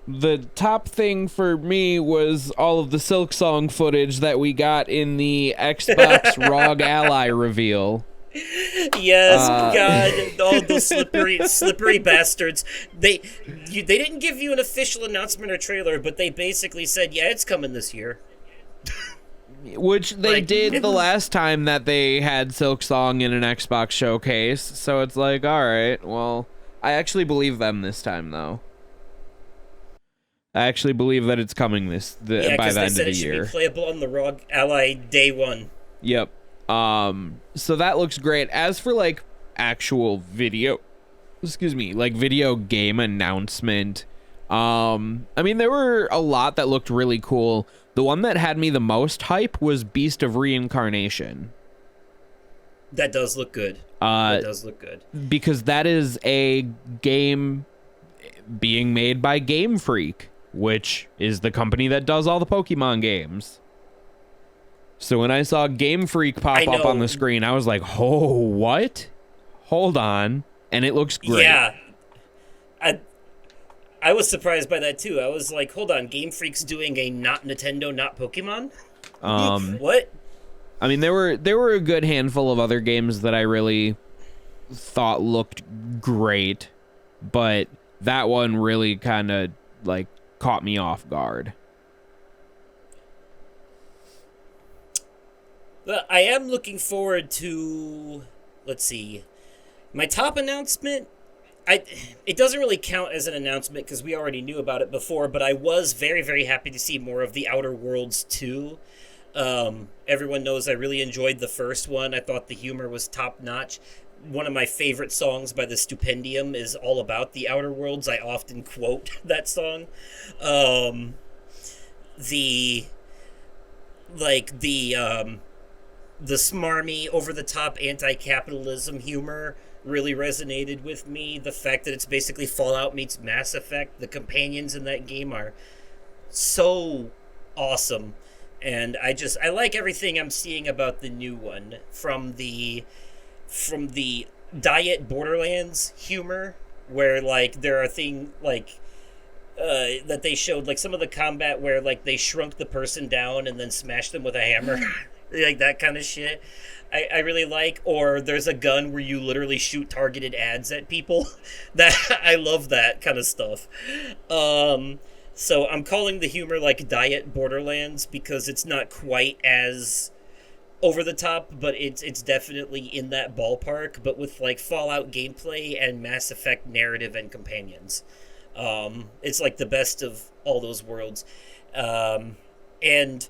the top thing for me was all of the Silksong footage that we got in the Xbox ROG Ally reveal. Yes, God, all those slippery bastards. They didn't give you an official announcement or trailer, but they basically said, yeah, it's coming this year. Which they did the last time that they had Silksong in an Xbox showcase, so it's like, alright, well, I actually believe them this time, though. I actually believe that it's coming by the end of the year. Yeah, because they said it should be playable on the ROG Ally day one. Yep. So that looks great. As for, like, actual video game announcement, I mean, there were a lot that looked really cool. The one that had me the most hype was Beast of Reincarnation. That does look good. That does look good. Because that is a game being made by Game Freak, which is the company that does all the Pokemon games. So when I saw Game Freak pop up on the screen, I was like, oh, what? Hold on. And it looks great. Yeah. I was surprised by that, too. I was like, hold on, Game Freak's doing a not Nintendo, not Pokemon? What? I mean, there were a good handful of other games that I really thought looked great, but that one really kind of, like, caught me off guard. Well, I am looking forward to, let's see, my top announcement. It doesn't really count as an announcement because we already knew about it before, but I was very, very happy to see more of The Outer Worlds 2. Everyone knows I really enjoyed the first one. I thought the humor was top-notch. One of my favorite songs by the Stupendium is all about The Outer Worlds. I often quote that song. The smarmy, over-the-top anti-capitalism humor really resonated with me. The fact that it's basically Fallout meets Mass Effect. The companions in that game are so awesome. And I like everything I'm seeing about the new one. From the Diet Borderlands humor, where like there are things like that they showed, like some of the combat where like they shrunk the person down and then smashed them with a hammer. Like that kind of shit I really like. Or there's a gun where you literally shoot targeted ads at people. That I love that kind of stuff. So I'm calling the humor like Diet Borderlands because it's not quite as over the top, but it's definitely in that ballpark, but with like Fallout gameplay and Mass Effect narrative and companions. It's like the best of all those worlds. And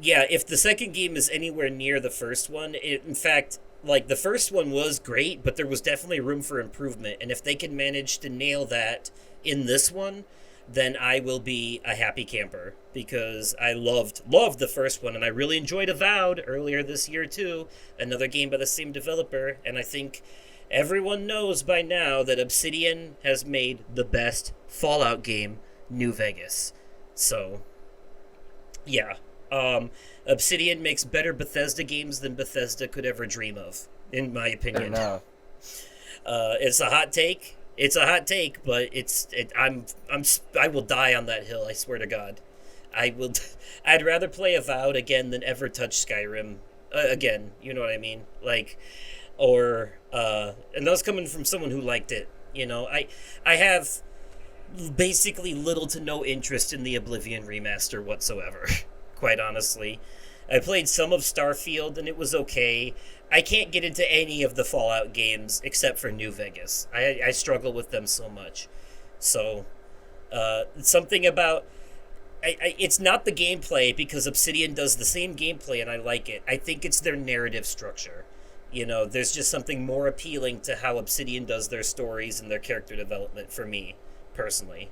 yeah, if the second game is anywhere near the first one, in fact, like the first one was great, but there was definitely room for improvement. And if they can manage to nail that in this one, then I will be a happy camper because I loved the first one, and I really enjoyed Avowed earlier this year too, another game by the same developer. And I think everyone knows by now that Obsidian has made the best Fallout game, New Vegas. So, yeah. Obsidian makes better Bethesda games than Bethesda could ever dream of, in my opinion. It's a hot take. It's a hot take, but I will die on that hill. I swear to God, I will. I'd rather play Avowed again than ever touch Skyrim again. You know what I mean? Like, or and that was coming from someone who liked it. You know, I have basically little to no interest in the Oblivion remaster whatsoever. Quite honestly, I played some of Starfield and it was okay. I can't get into any of the Fallout games except for New Vegas. I struggle with them so much. So, something about... it's not the gameplay, because Obsidian does the same gameplay and I like it. I think it's their narrative structure. You know, there's just something more appealing to how Obsidian does their stories and their character development for me, personally.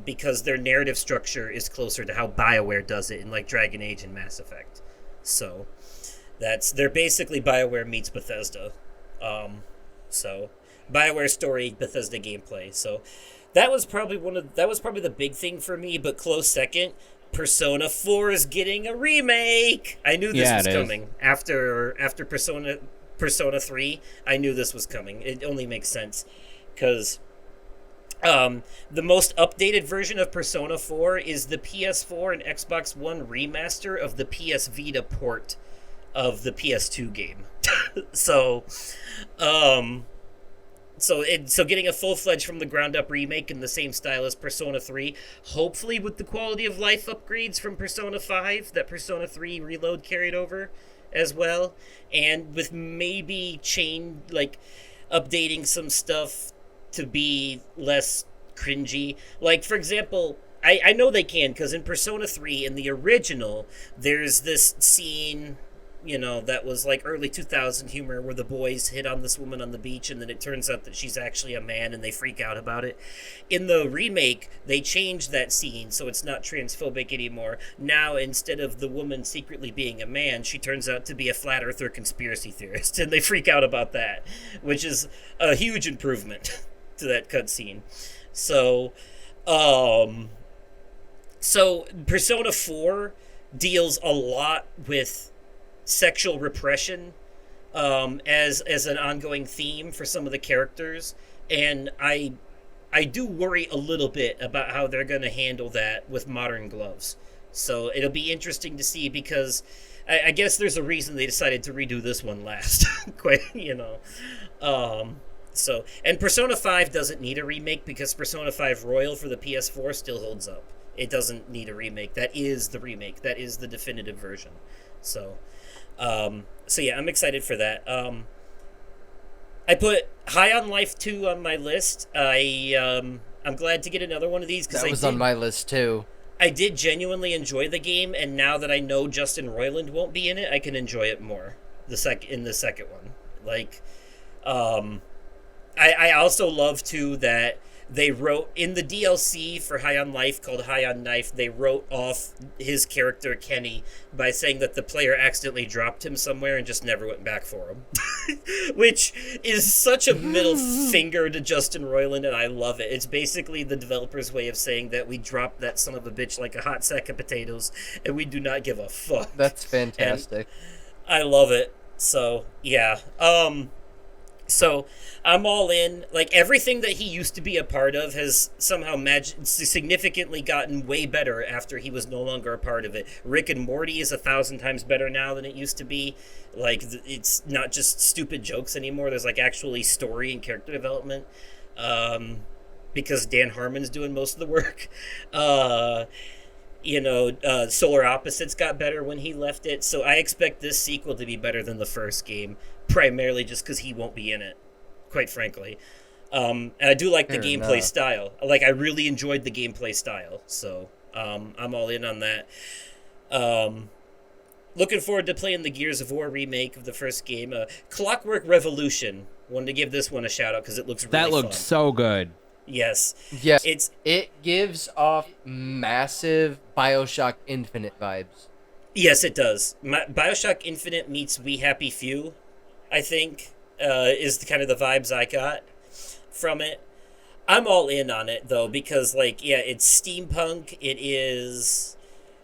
Because their narrative structure is closer to how BioWare does it in like Dragon Age and Mass Effect. So... they're basically BioWare meets Bethesda. So BioWare story, Bethesda gameplay. So that was probably the big thing for me, but close second, Persona 4 is getting a remake. I knew this was coming. After Persona 3, I knew this was coming. It only makes sense cuz the most updated version of Persona 4 is the PS4 and Xbox One remaster of the PS Vita port of the PS2 game. So getting a full-fledged from the ground up remake in the same style as Persona 3, hopefully with the quality of life upgrades from Persona 5 that Persona 3 Reload carried over as well, and with maybe updating some stuff to be less cringy. Like, for example, I know they can, because in Persona 3, in the original, there's this scene, you know, that was like early 2000 humor where the boys hit on this woman on the beach and then it turns out that she's actually a man and they freak out about it. In the remake, they changed that scene so it's not transphobic anymore. Now, instead of the woman secretly being a man, she turns out to be a flat earther conspiracy theorist, and they freak out about that, which is a huge improvement to that cutscene. So Persona 4 deals a lot with sexual repression as an ongoing theme for some of the characters, and I do worry a little bit about how they're going to handle that with modern gloves. So it'll be interesting to see, because I guess there's a reason they decided to redo this one last. Quite, you know. And Persona 5 doesn't need a remake because Persona 5 Royal for the PS4 still holds up. It doesn't need a remake. That is the remake. That is the definitive version. So yeah, I'm excited for that. I put High on Life 2 on my list. I'm glad to get another one of these because that was on my list too. I did genuinely enjoy the game, and now that I know Justin Roiland won't be in it, I can enjoy it more. In the second one, like, I also love too that they wrote in the DLC for High on Life called High on Knife, they wrote off his character Kenny by saying that the player accidentally dropped him somewhere and just never went back for him. Which is such a middle finger to Justin Roiland, and I love it. It's basically the developer's way of saying that we dropped that son of a bitch like a hot sack of potatoes, and we do not give a fuck. That's fantastic. And I love it. So, yeah. So I'm all in. Like, everything that he used to be a part of has somehow significantly gotten way better after he was no longer a part of it. Rick and Morty is 1,000 times better now than it used to be. Like, it's not just stupid jokes anymore. There's like actually story and character development. Because Dan Harmon's doing most of the work. Solar Opposites got better when he left it, so I expect this sequel to be better than the first game, primarily just because he won't be in it, quite frankly. And I do like the gameplay style. Like, I really enjoyed the gameplay style, so I'm all in on that. looking forward to playing the Gears of War remake of the first game. Clockwork Revolution. Wanted to give this one a shout out because it looks really That looked fun. so good. Yes. Yes, It's it gives off massive Bioshock Infinite vibes. Yes, it does. Bioshock Infinite meets We Happy Few, I think, is kind of the vibes I got from it. I'm all in on it, though, because, like, yeah, it's steampunk. It is,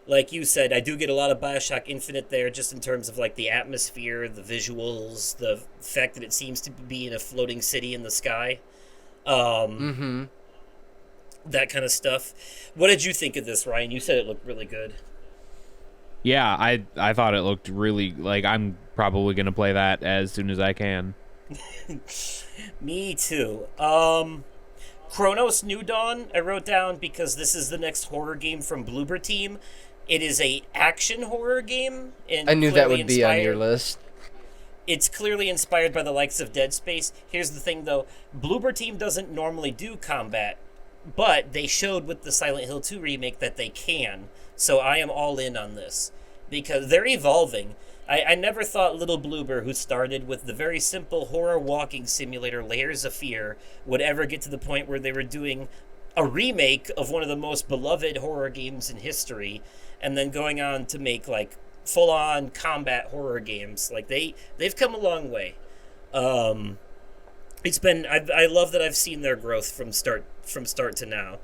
like you said, I do get a lot of Bioshock Infinite there, just in terms of, like, the atmosphere, the visuals, the fact that it seems to be in a floating city in the sky. That kind of stuff. What did you think of this, Ryan? You said it looked really good. Yeah, I thought it looked really, like, I'm probably going to play that as soon as I can. Me too. Chronos New Dawn, I wrote down because this is the next horror game from Bloober Team. It is a action horror game. And I knew that clearly would be on your inspired- list. It's clearly inspired by the likes of Dead Space. Here's the thing, though. Bloober Team doesn't normally do combat, but they showed with the Silent Hill 2 remake that they can. So I am all in on this because they're evolving. I never thought Little Bloober, who started with the very simple horror walking simulator Layers of Fear, would ever get to the point where they were doing a remake of one of the most beloved horror games in history, and then going on to make like full-on combat horror games. Like they've come a long way. It's been I love that I've seen their growth from start to now.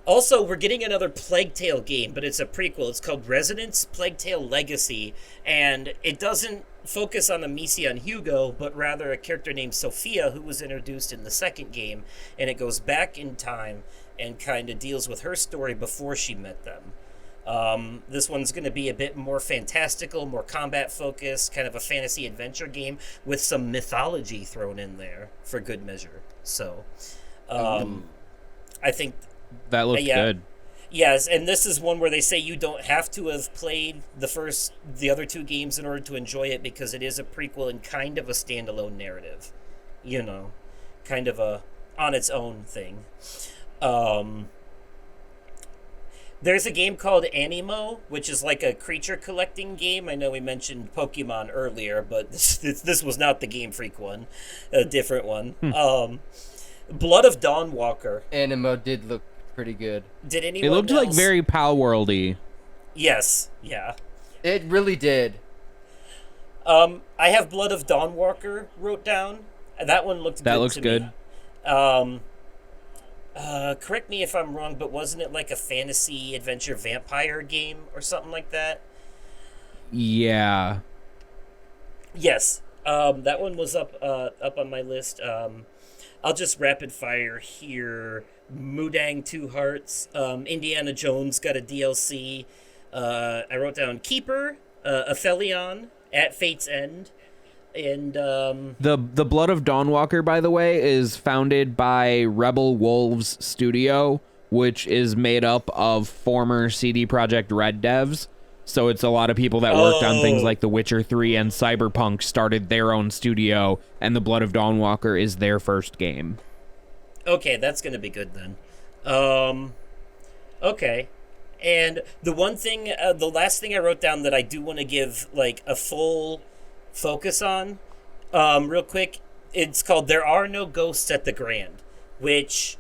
Also, we're getting another Plague Tale game, but it's a prequel. It's called Resonance Plague Tale Legacy, and it doesn't focus on Amicia and Hugo, but rather a character named Sophia who was introduced in the second game, and it goes back in time and kind of deals with her story before she met them. This one's going to be a bit more fantastical, more combat focused, kind of a fantasy adventure game with some mythology thrown in there for good measure. So, I think That looked good. yes, and this is one where they say you don't have to have played the other two games in order to enjoy it because it is a prequel and kind of a standalone narrative, kind of a on its own thing. There's a game called Animo, which is like a creature collecting game. I know we mentioned Pokemon earlier, but this was not the Game Freak one, a different one. Blood of Dawnwalker. Animo did look pretty good. Did anyone It looked else? like very Pal Worldy. Yes, yeah. It really did. I have Blood of Dawnwalker wrote down. That one looked That good looks to good. me. Correct me if I'm wrong, but wasn't it like a fantasy adventure vampire game or something like that? Yeah. Yes. That one was up on my list. I'll just rapid fire here. Mudang Two Hearts. Indiana Jones got a DLC. I wrote down Keeper, Aphelion, At Fate's End, and The Blood of Dawnwalker, by the way, is founded by Rebel Wolves Studio, which is made up of former CD Projekt Red devs. So it's a lot of people that worked on things like The Witcher 3 and Cyberpunk started their own studio, and The Blood of Dawnwalker is their first game. okay, that's gonna be good then. Okay. And the one thing, the last thing I wrote down that I do want to give like a full focus on, real quick, it's called "There Are No Ghosts at the Grand," which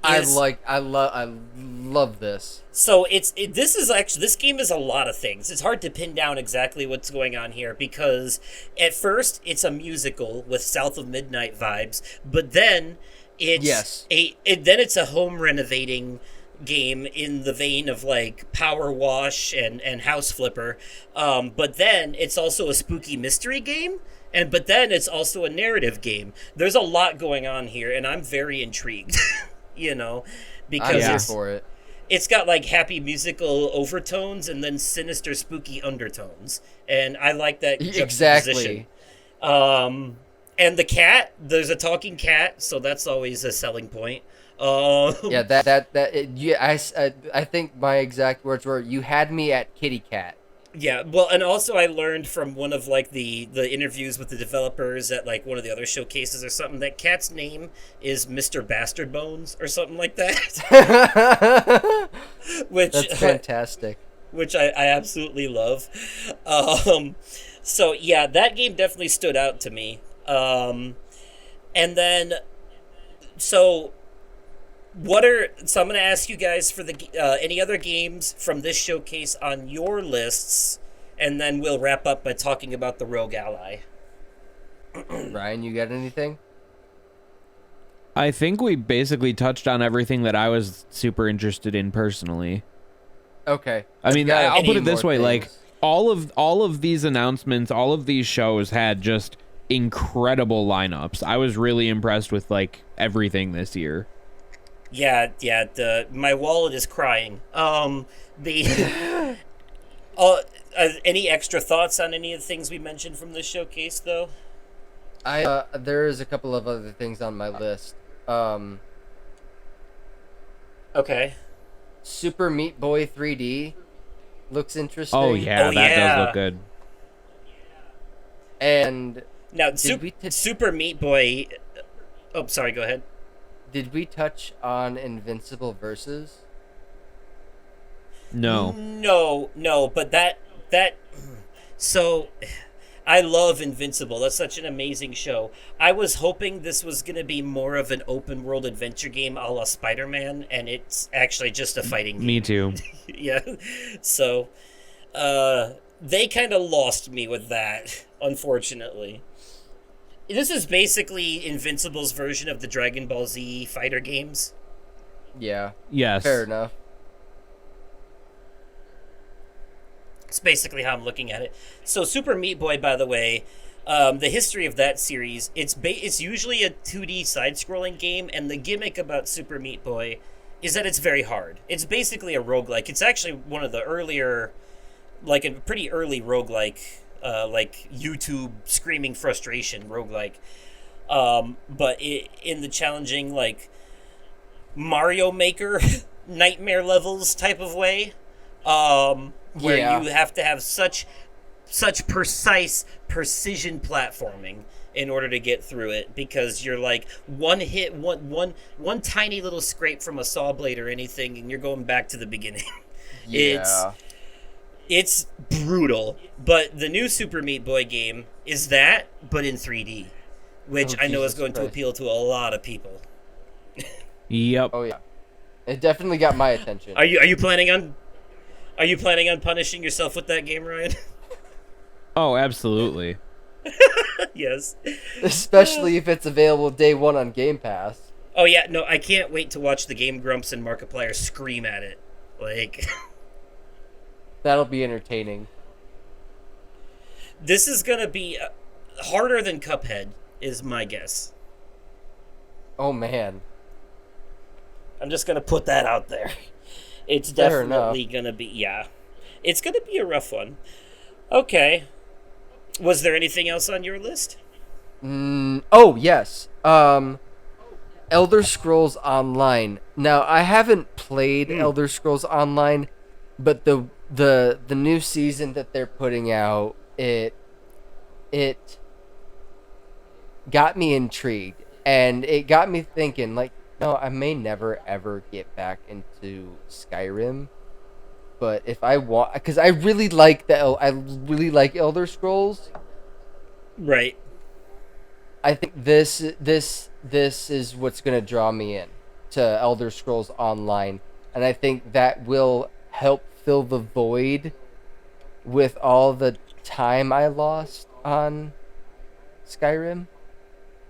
is, I love this. so this game is a lot of things. It's hard to pin down exactly what's going on here because at first it's a musical with South of Midnight vibes, but then it's it's a home renovating game in the vein of like Power Wash and House Flipper. But then it's also a spooky mystery game. But then it's also a narrative game. There's a lot going on here, and I'm very intrigued. I'm Because here for it. it's got like happy musical overtones and then sinister spooky undertones, and I like that juxtaposition. Exactly. And the cat, there's a talking cat, so that's always a selling point. Yeah, I think my exact words were, "You had me at kitty cat." Yeah, well, and also I learned from one of like the interviews with the developers at like one of the other showcases or something that cat's name is Mr. Bastard Bones or something like that. Which That's fantastic. which I absolutely love. So yeah, that game definitely stood out to me. And then, so so I'm going to ask you guys for the any other games from this showcase on your lists, and then we'll wrap up by talking about the Rogue Ally. Ryan, you got anything? I think we basically touched on everything that I was super interested in personally. Okay. I mean, Got I'll any put it this more way, like things? all of these announcements, all of these shows had just incredible lineups. I was really impressed with like everything this year. Yeah, my wallet is crying. The any extra thoughts on any of the things we mentioned from this showcase, though? There is a couple of other things on my list. Okay. Super Meat Boy 3D looks interesting. Oh yeah, Oh, that yeah. does look good. And Now, we Super Meat Boy. Oh, sorry. Go ahead. did we touch on Invincible Versus? No. No, but that so I love Invincible. That's such an amazing show. I was hoping this was going to be more of an open world adventure game a la Spider-Man, and it's actually just a fighting game. Me too. Yeah. So they kind of lost me with that, unfortunately. This is basically Invincible's version of the Dragon Ball Z fighter games. Yeah. Yes. Fair enough. It's basically how I'm looking at it. So Super Meat Boy, by the way, the history of that series, it's usually a 2D side-scrolling game, and the gimmick about Super Meat Boy is that it's very hard. It's basically a roguelike. It's actually one of the earlier, like a pretty early roguelike, like YouTube screaming frustration roguelike. But in the challenging, like, Mario Maker nightmare levels type of way. Where Yeah. you have to have such precise precision platforming in order to get through it, because you're like one tiny little scrape from a saw blade or anything, and you're going back to the beginning. Yeah. It's brutal. But the new Super Meat Boy game is that, but in 3D, which Oh, I know is Jesus going to Christ. appeal to a lot of people. Yep. Oh yeah. It definitely got my attention. Are you planning on punishing yourself with that game, Ryan? Oh, absolutely. Yes. Especially if it's available day one on Game Pass. Oh yeah, no, I can't wait to watch the Game Grumps and Markiplier scream at it. Like, That'll be entertaining. this is gonna be harder than Cuphead, is my guess. Oh man. I'm just gonna put that out there. It's Fair definitely gonna be, yeah. It's gonna be a rough one. Okay. Was there anything else on your list? Oh yes. Elder Scrolls Online. Now I haven't played Elder Scrolls Online, but the new season that they're putting out, it got me intrigued, and it got me thinking, like, no, I may never ever get back into Skyrim, but if I want, because I really like Elder Scrolls. Right. I think this is what's gonna draw me in to Elder Scrolls Online, and I think that will help fill the void with all the time I lost on Skyrim,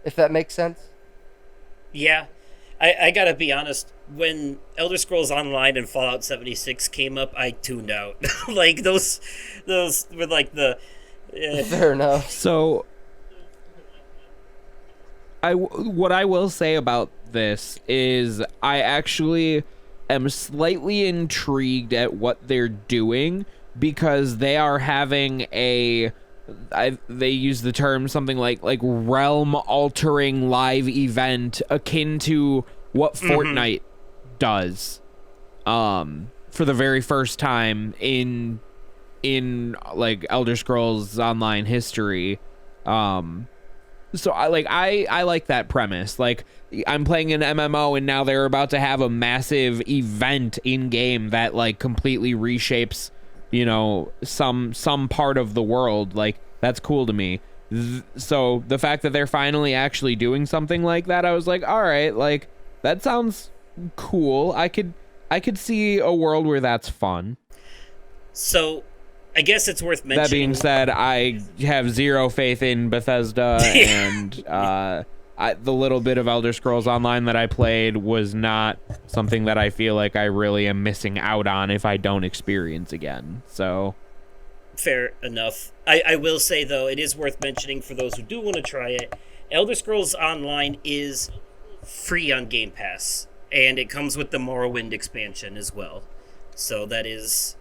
if that makes sense. Yeah. I gotta be honest, when Elder Scrolls Online and Fallout 76 came up, I tuned out. Like, those were like the... Fair enough. So, what I will say about this is I actually am slightly intrigued at what they're doing, because they are having they use the term something like realm altering live event akin to what Fortnite does for the very first time in like Elder Scrolls Online history. So I like that premise. Like, I'm playing an MMO and now they're about to have a massive event in game that like completely reshapes some part of the world. Like, that's cool to me. So the fact that they're finally actually doing something like that, I was like, all right, like, that sounds cool. I could see a world where that's fun. So I guess it's worth mentioning. That being said, I have zero faith in Bethesda, and the little bit of Elder Scrolls Online that I played was not something that I feel like I really am missing out on if I don't experience again. So, fair enough. I will say, though, it is worth mentioning for those who do want to try it, Elder Scrolls Online is free on Game Pass, and it comes with the Morrowind expansion as well. So that is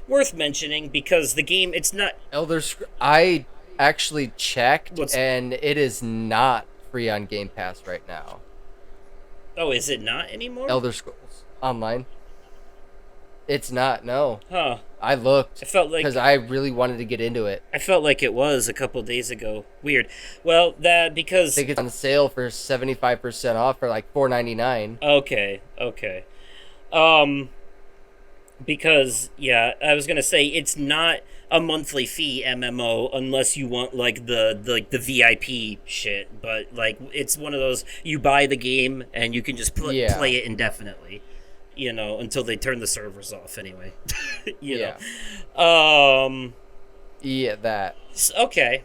worth mentioning, because the game, it's not... I actually checked, What's... and it is not free on Game Pass right now. Oh, is it not anymore? Elder Scrolls Online. It's not, no. Huh. I looked. I felt like... because I really wanted to get into it. I felt like it was a couple days ago. Weird. Well, because... I think it's on sale for 75% off for like $4.99. Okay. Because, yeah, I was gonna say, it's not a monthly fee MMO unless you want, like, the VIP shit. But, like, it's one of those, you buy the game and you can just play it indefinitely. Until they turn the servers off anyway. you know. Yeah, that. Okay.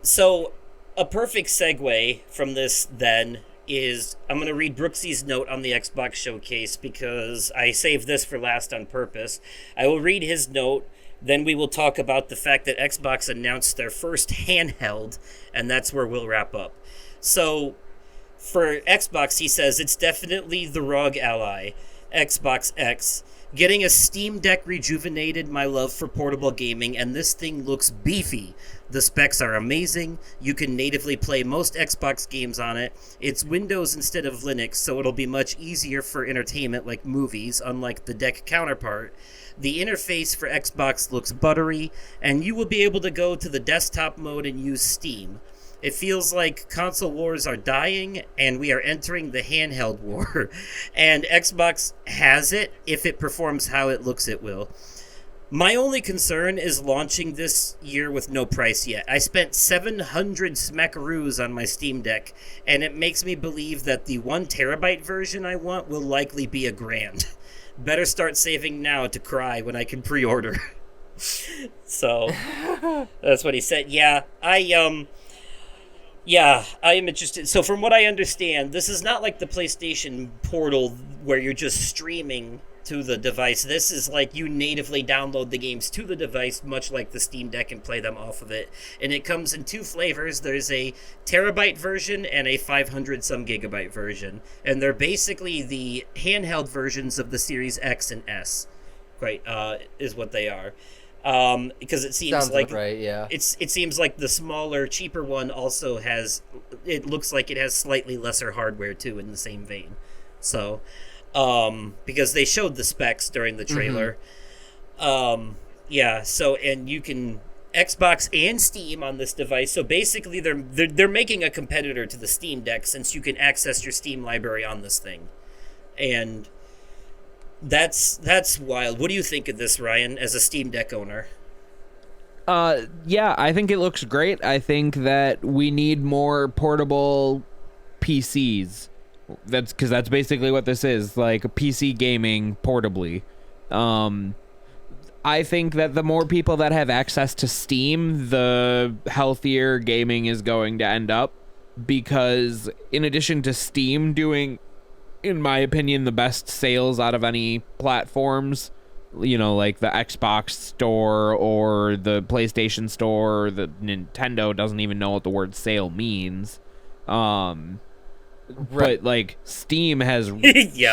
So a perfect segue from this then is, I'm going to read Brooksy's note on the Xbox Showcase because I saved this for last on purpose. I will read his note, then we will talk about the fact that Xbox announced their first handheld, and that's where we'll wrap up. So, for Xbox, he says, it's definitely the ROG Ally, Xbox X. Getting a Steam Deck rejuvenated my love for portable gaming, and this thing looks beefy. The specs are amazing. You can natively play most Xbox games on it. It's Windows instead of Linux, so it'll be much easier for entertainment like movies, unlike the Deck counterpart. The interface for Xbox looks buttery, and you will be able to go to the desktop mode and use Steam. It feels like console wars are dying, and we are entering the handheld war. And Xbox has it if it performs how it looks it will. My only concern is launching this year with no price yet. I spent 700 smackaroos on my Steam Deck, and it makes me believe that the 1 terabyte version I want will likely be $1,000. Better start saving now to cry when I can pre-order. So, that's what he said. Yeah, I am interested. So from what I understand, this is not like the PlayStation Portal where you're just streaming to the device. This is like you natively download the games to the device, much like the Steam Deck, and play them off of it. And it comes in 2 flavors. There's a terabyte version and a 500-some gigabyte version. And they're basically the handheld versions of the Series X and S, is what they are. Because it seems Sounds like right, yeah. it seems like the smaller, cheaper one also has. It looks like it has slightly lesser hardware too, in the same vein. So, because they showed the specs during the trailer. So and you can Xbox and Steam on this device. So basically, they're making a competitor to the Steam Deck, since you can access your Steam library on this thing, and. That's wild. What do you think of this, Ryan, as a Steam Deck owner? Yeah, I think it looks great. I think that we need more portable PCs. That's basically what this is, like PC gaming portably. I think that the more people that have access to Steam, the healthier gaming is going to end up, because in addition to Steam doing, in my opinion, the best sales out of any platforms, like the Xbox store or the PlayStation store, or the Nintendo doesn't even know what the word sale means. But like Steam has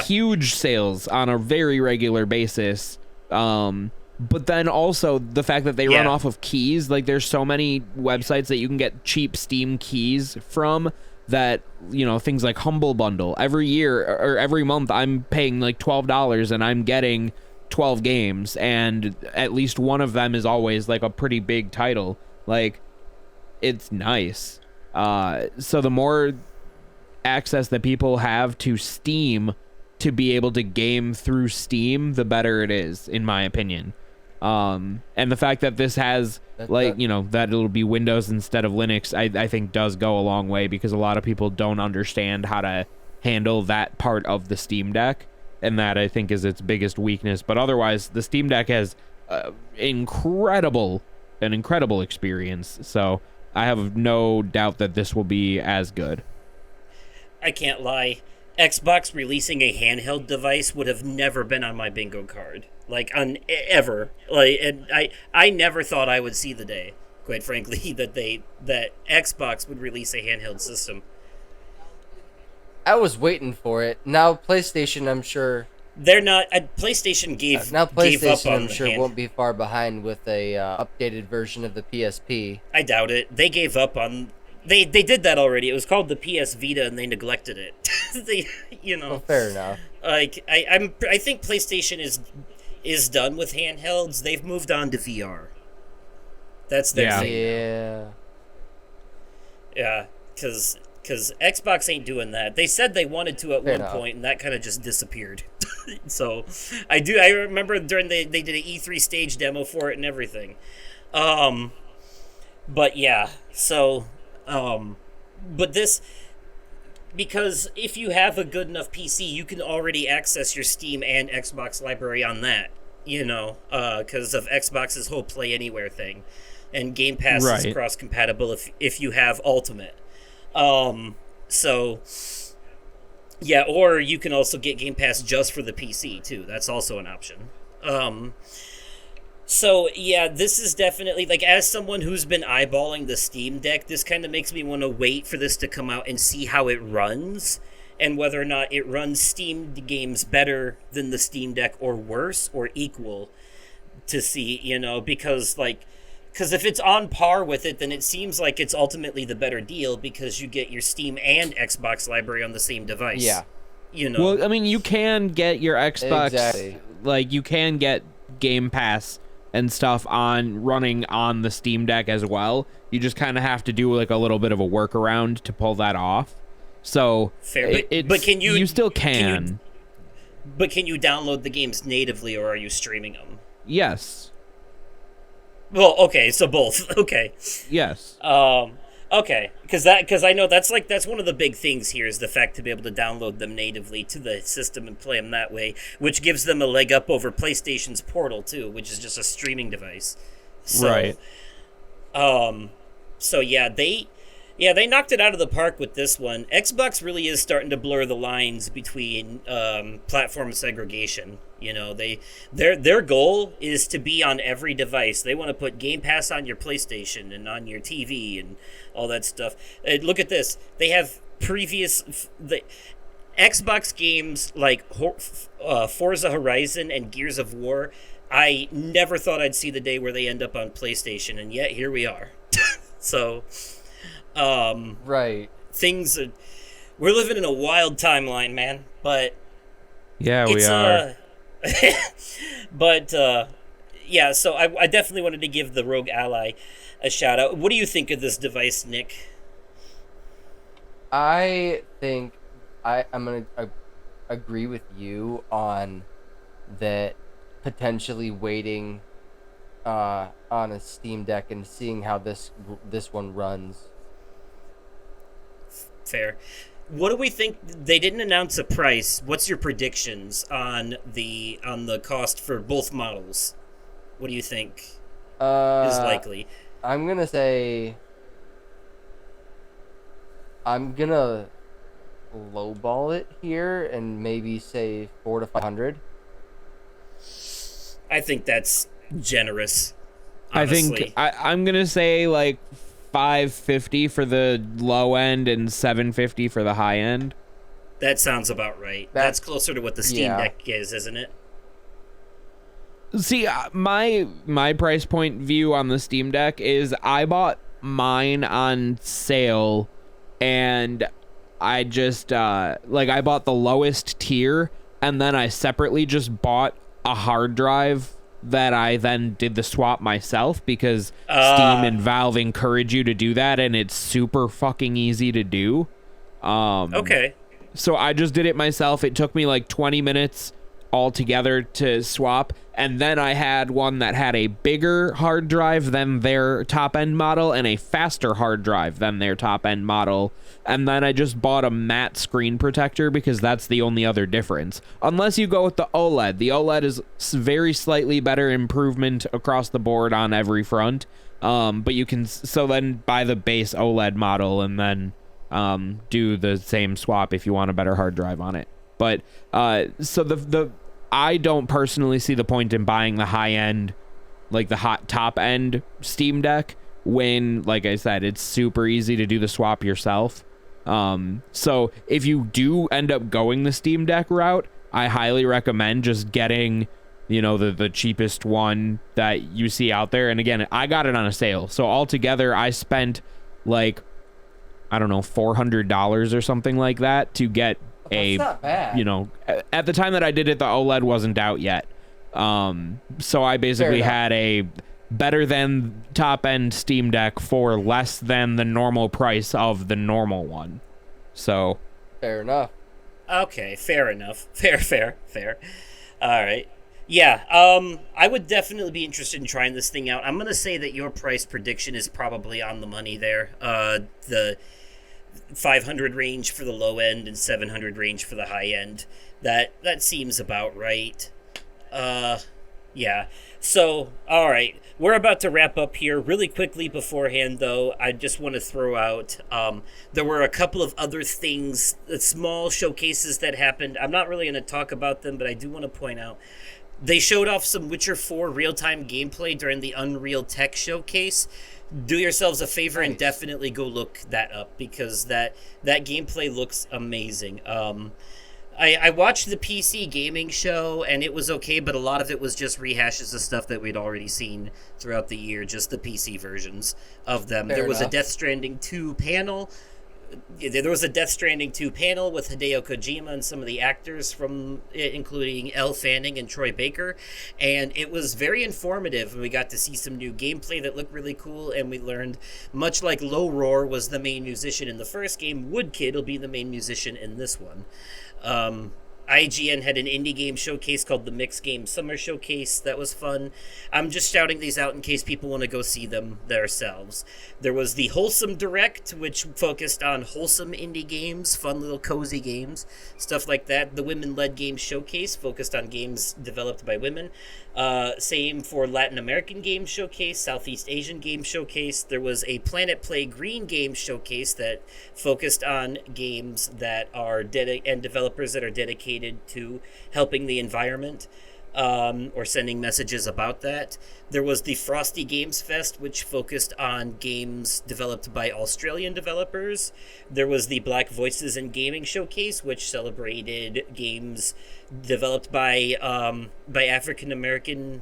huge sales on a very regular basis. But then also the fact that they run off of keys, like there's so many websites that you can get cheap Steam keys from, that things like Humble Bundle, every year or every month I'm paying like $12 and I'm getting 12 games, and at least one of them is always like a pretty big title. Like, it's nice. So the more access that people have to Steam to be able to game through Steam, the better it is, in my opinion. And the fact that this has that it'll be Windows instead of Linux, I think does go a long way, because a lot of people don't understand how to handle that part of the Steam Deck, and that I think is its biggest weakness. But otherwise, the Steam Deck has an incredible experience. So I have no doubt that this will be as good. I can't lie. Xbox releasing a handheld device would have never been on my bingo card, ever. And I never thought I would see the day, quite frankly, that Xbox would release a handheld system. I was waiting for it. Now PlayStation, I'm sure. They're not. PlayStation gave up on I'm sure won't be far behind with a updated version of the PSP. I doubt it. They gave up on. They did that already. It was called the PS Vita, and they neglected it. Well, fair enough. I think PlayStation is done with handhelds. They've moved on to VR. That's their thing. Yeah, because Xbox ain't doing that. They said they wanted to at one point, and that kind of just disappeared. So I remember during they did an E3 stage demo for it and everything. But yeah, so. But this, because if you have a good enough PC, you can already access your Steam and Xbox library on that, because of Xbox's whole Play Anywhere thing, and Game Pass is cross-compatible if you have Ultimate. So, yeah, or you can also get Game Pass just for the PC too. That's also an option. So, yeah, this is definitely, as someone who's been eyeballing the Steam Deck, this kind of makes me want to wait for this to come out and see how it runs, and whether or not it runs Steam games better than the Steam Deck, or worse, or equal, to see, because if it's on par with it, then it seems like it's ultimately the better deal, because you get your Steam and Xbox library on the same device. Yeah. Well, I mean, you can get your Xbox, exactly. You can get Game Pass and stuff running on the Steam Deck as well. You just kind of have to do a little bit of a workaround to pull that off. So fair, but can you still can. But can you download the games natively, or are you streaming them? Yes. Well, okay, so both. Okay. Yes. Okay, because I know that's one of the big things here, is the fact to be able to download them natively to the system and play them that way, which gives them a leg up over PlayStation's Portal too, which is just a streaming device. So, right. So they knocked it out of the park with this one. Xbox really is starting to blur the lines between platform segregation. Their goal is to be on every device. They want to put Game Pass on your PlayStation and on your TV and all that stuff. Look at this. They have the Xbox games like Forza Horizon and Gears of War. I never thought I'd see the day where they end up on PlayStation, and yet here we are. So, right. We're living in a wild timeline, man. But yeah, we are. But yeah, so I definitely wanted to give the Rogue Ally a shout out. What do you think of this device, Nick? I think I'm gonna agree with you on that. Potentially waiting on a Steam Deck and seeing how this one runs. Fair. What do we think? They didn't announce a price. What's your predictions on the cost for both models? What do you think is likely? I'm gonna lowball it here and maybe say $400 to $500. I think that's generous. Honestly. I think I'm gonna say $550 for the low end and $750 for the high end. That sounds about right. That's closer to what the Steam Deck is, isn't it? See, my price point view on the Steam Deck is I bought mine on sale, and I just I bought the lowest tier, and then I separately just bought a hard drive that I then did the swap myself, because Steam and Valve encourage you to do that, and it's super fucking easy to do. Okay. So I just did it myself. It took me 20 minutes all together to swap. And then I had one that had a bigger hard drive than their top-end model and a faster hard drive than their top-end model. And then I just bought a matte screen protector because that's the only other difference. Unless you go with the OLED. The OLED is very slightly better improvement across the board on every front. But you can so then buy the base OLED model and then do the same swap if you want a better hard drive on it. But so the I don't personally see the point in buying the high end, like the hot top end Steam Deck when, like I said, it's super easy to do the swap yourself. So if you do end up going the Steam Deck route, I highly recommend just getting, you know, the cheapest one that you see out there. And again, I got it on a sale. So altogether, I spent like, I don't know, $400 or something like that to get That's not bad. you know, at the time that I did it, the OLED wasn't out yet. So I basically had a better than top end Steam Deck for less than the normal price of the normal one. So Fair enough. Okay, fair enough. Fair. All right. Yeah, I would definitely be interested in trying this thing out. I'm going to say that your price prediction is probably on the money there. The 500 range for the low end and 700 range for the high end. That seems about right. Yeah. So, all right. We're about to wrap up here. Really quickly beforehand, though, I just want to throw out, there were a couple of other things, small showcases that happened. I'm not really going to talk about them, but I do want to point out. They showed off some Witcher 4 real-time gameplay during the Unreal Tech Showcase. Do yourselves a favor and definitely go look that up, because that gameplay looks amazing. I watched the PC gaming show, and it was okay, but a lot of it was just rehashes of stuff that we'd already seen throughout the year, just the PC versions of them. There was a Death Stranding 2 panel. There was a Death Stranding 2 panel with Hideo Kojima and some of the actors from it, including Elle Fanning and Troy Baker, and it was very informative. We got to see some new gameplay that looked really cool, and we learned, much like Low Roar was the main musician in the first game, Woodkid will be the main musician in this one. IGN had an indie game showcase called the Mixed Game Summer Showcase. That was fun. I'm just shouting these out in case people want to go see them themselves. There was the Wholesome Direct, which focused on wholesome indie games, fun little cozy games, stuff like that. The Women-Led Game Showcase focused on games developed by women. Same for Latin American Game Showcase, Southeast Asian Game Showcase. There was a Planet Play Green Game Showcase that focused on games that are and developers that are dedicated to helping the environment, or sending messages about that. There was the Frosty Games Fest, which focused on games developed by Australian developers. There was the Black Voices in Gaming Showcase, which celebrated games developed by African American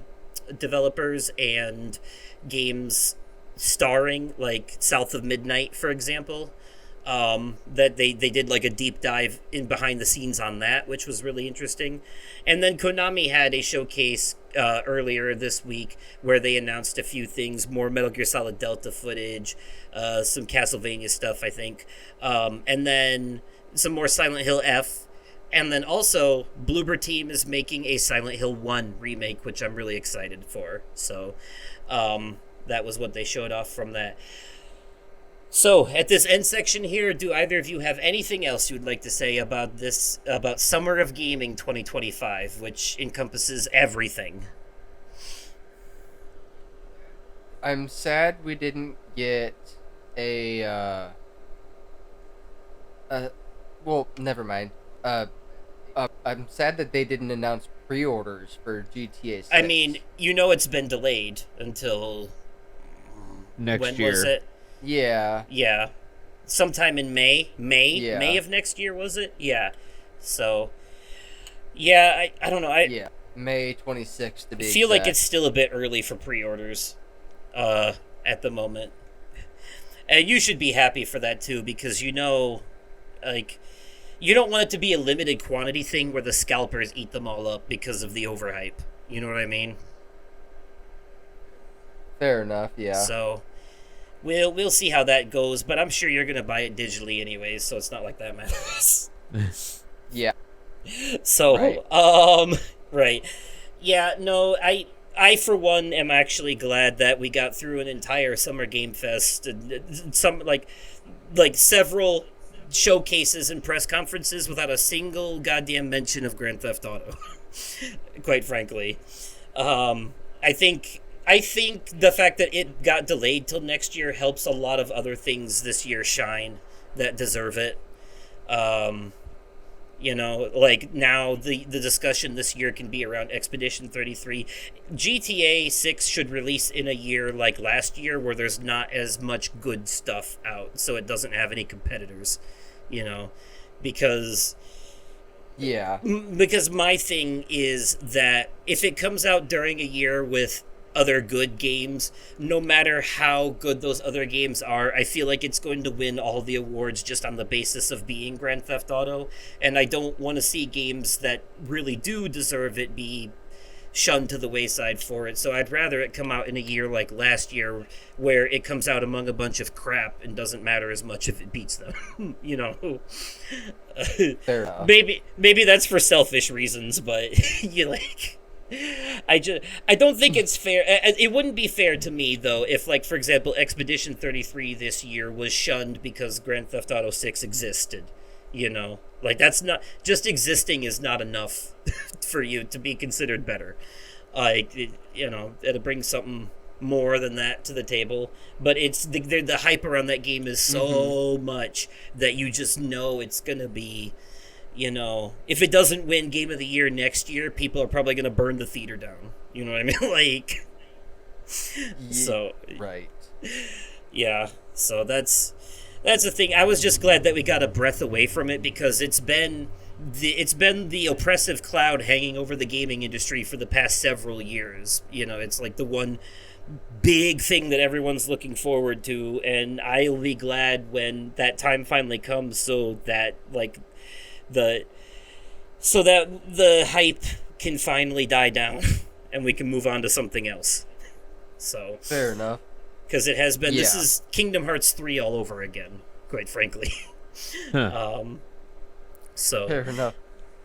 developers and games starring, like South of Midnight, for example. That they did like a deep dive in behind the scenes on that, which was really interesting. And then Konami had a showcase earlier this week where they announced a few things, more Metal Gear Solid Delta footage, some Castlevania stuff, I think, and then some more Silent Hill F. And then also, Bloober Team is making a Silent Hill 1 remake, which I'm really excited for. So that was what they showed off from that. So, at this end section here, do either of you have anything else you would like to say about this, about Summer of Gaming 2025, which encompasses everything? I'm sad we didn't get well, never mind. I'm sad that they didn't announce pre-orders for GTA 6. I mean, you know it's been delayed until... next when year. was it? Yeah. Sometime in May? Yeah. May of next year, was it? Yeah. So, yeah, I don't know. Yeah, May 26th to be feel like exact. it's still a bit early for pre-orders at the moment. And you should be happy for that, too, because you know, like, you don't want it to be a limited quantity thing where the scalpers eat them all up because of the overhype. You know what I mean? Fair enough, yeah. So... We'll see how that goes, but I'm sure you're gonna buy it digitally anyways, so it's not like that matters. Yeah. So, Right. Right. Yeah, no, I for one am actually glad that we got through an entire summer game fest and some like several showcases and press conferences without a single goddamn mention of Grand Theft Auto. Quite frankly. I think the fact that it got delayed till next year helps a lot of other things this year shine that deserve it. Um, like now the discussion this year can be around Expedition 33. GTA 6 should release in a year like last year where there's not as much good stuff out, so it doesn't have any competitors, you know, because Yeah. because my thing is that if it comes out during a year with other good games, no matter how good those other games are, I feel like it's going to win all the awards just on the basis of being Grand Theft Auto. And I don't want to see games that really do deserve it be shunned to the wayside for it. So I'd rather it come out in a year like last year where it comes out among a bunch of crap and doesn't matter as much if it beats them. Fair enough. Maybe that's for selfish reasons, but you like I don't think it's fair. It wouldn't be fair to me though if, like, for example, Expedition 33 this year was shunned because Grand Theft Auto 6 existed. Like, that's not just existing is not enough for you to be considered better. It'll bring something more than that to the table. But it's the hype around that game is so much that you just know it's gonna be. If it doesn't win Game of the Year next year, people are probably going to burn the theater down. You know what I mean? Like, so right. Yeah. So that's the thing. I was just glad that we got a breath away from it because it's been the oppressive cloud hanging over the gaming industry for the past several years. It's like the one big thing that everyone's looking forward to, and I'll be glad when that time finally comes, so that the hype can finally die down and we can move on to something else. So fair enough. Because it has been, this Yeah. is Kingdom Hearts 3 all over again, quite frankly. Huh. So Fair enough.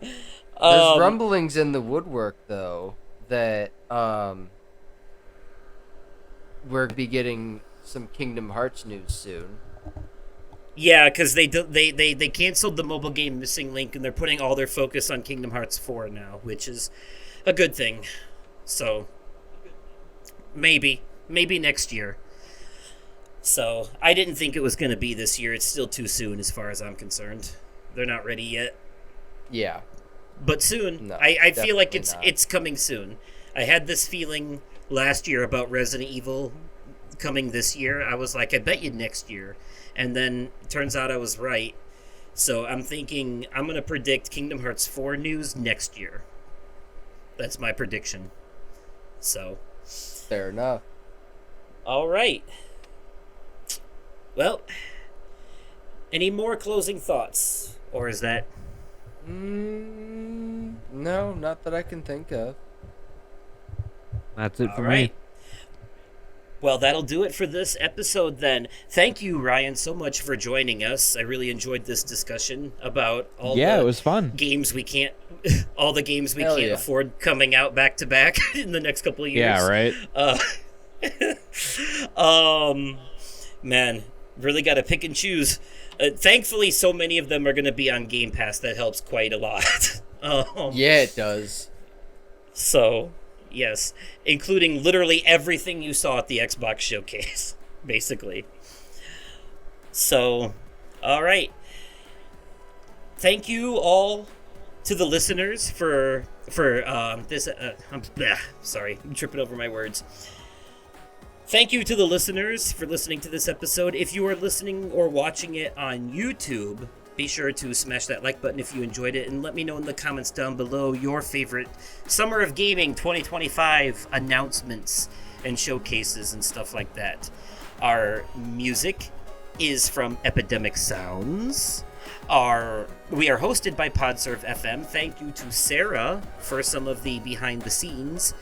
There's rumblings in the woodwork though that we're gonna be getting some Kingdom Hearts news soon. yeah, because they canceled the mobile game Missing Link and they're putting all their focus on Kingdom Hearts 4 now, which is a good thing. So maybe next year. So I didn't think it was going to be this year. It's still too soon as far as I'm concerned. They're not ready yet. Yeah. But soon. No, I feel like definitely it's coming soon. I had this feeling last year about Resident Evil coming this year. I was like, I bet you next year. And then it turns out I was right. So I'm thinking I'm going to predict Kingdom Hearts 4 news next year. That's my prediction. So Fair enough. all right. Well, any more closing thoughts? Or is that... No, not that I can think of. That's it All for right. me. Well, that'll do it for this episode then. Thank you, Ryan, so much for joining us. I really enjoyed this discussion about all Yeah, the it was fun. games we can't Hell yeah. afford coming out back to back in the next couple of years. Yeah, right. Man, really got to pick and choose. Thankfully, so many of them are going to be on Game Pass. That helps quite a lot. Yeah, it does. So, yes, including literally everything you saw at the Xbox showcase, basically. So, all right. Thank you all to the listeners for this. Sorry, I'm tripping over my words. Thank you to the listeners for listening to this episode. If you are listening or watching it on YouTube, be sure to smash that like button if you enjoyed it, and let me know in the comments down below your favorite Summer of Gaming 2025 announcements and showcases and stuff like that. Our music is from Epidemic Sounds. We are hosted by Podserve FM. Thank you to Sarah for some of the behind the scenes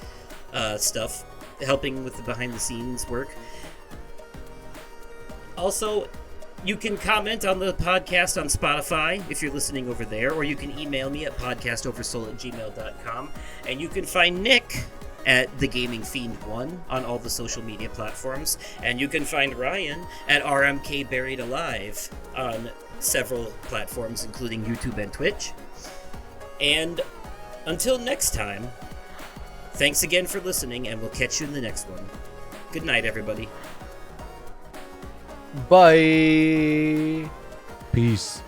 stuff, helping with the behind the scenes work. Also, You can comment on the podcast on Spotify if you're listening over there, or you can email me at podcastoversoul@gmail.com. And you can find Nick at The Gaming Fiend 1 on all the social media platforms. And you can find Ryan at RMK Buried Alive on several platforms, including YouTube and Twitch. And until next time, thanks again for listening, and we'll catch you in the next one. Good night, everybody. Bye. Peace.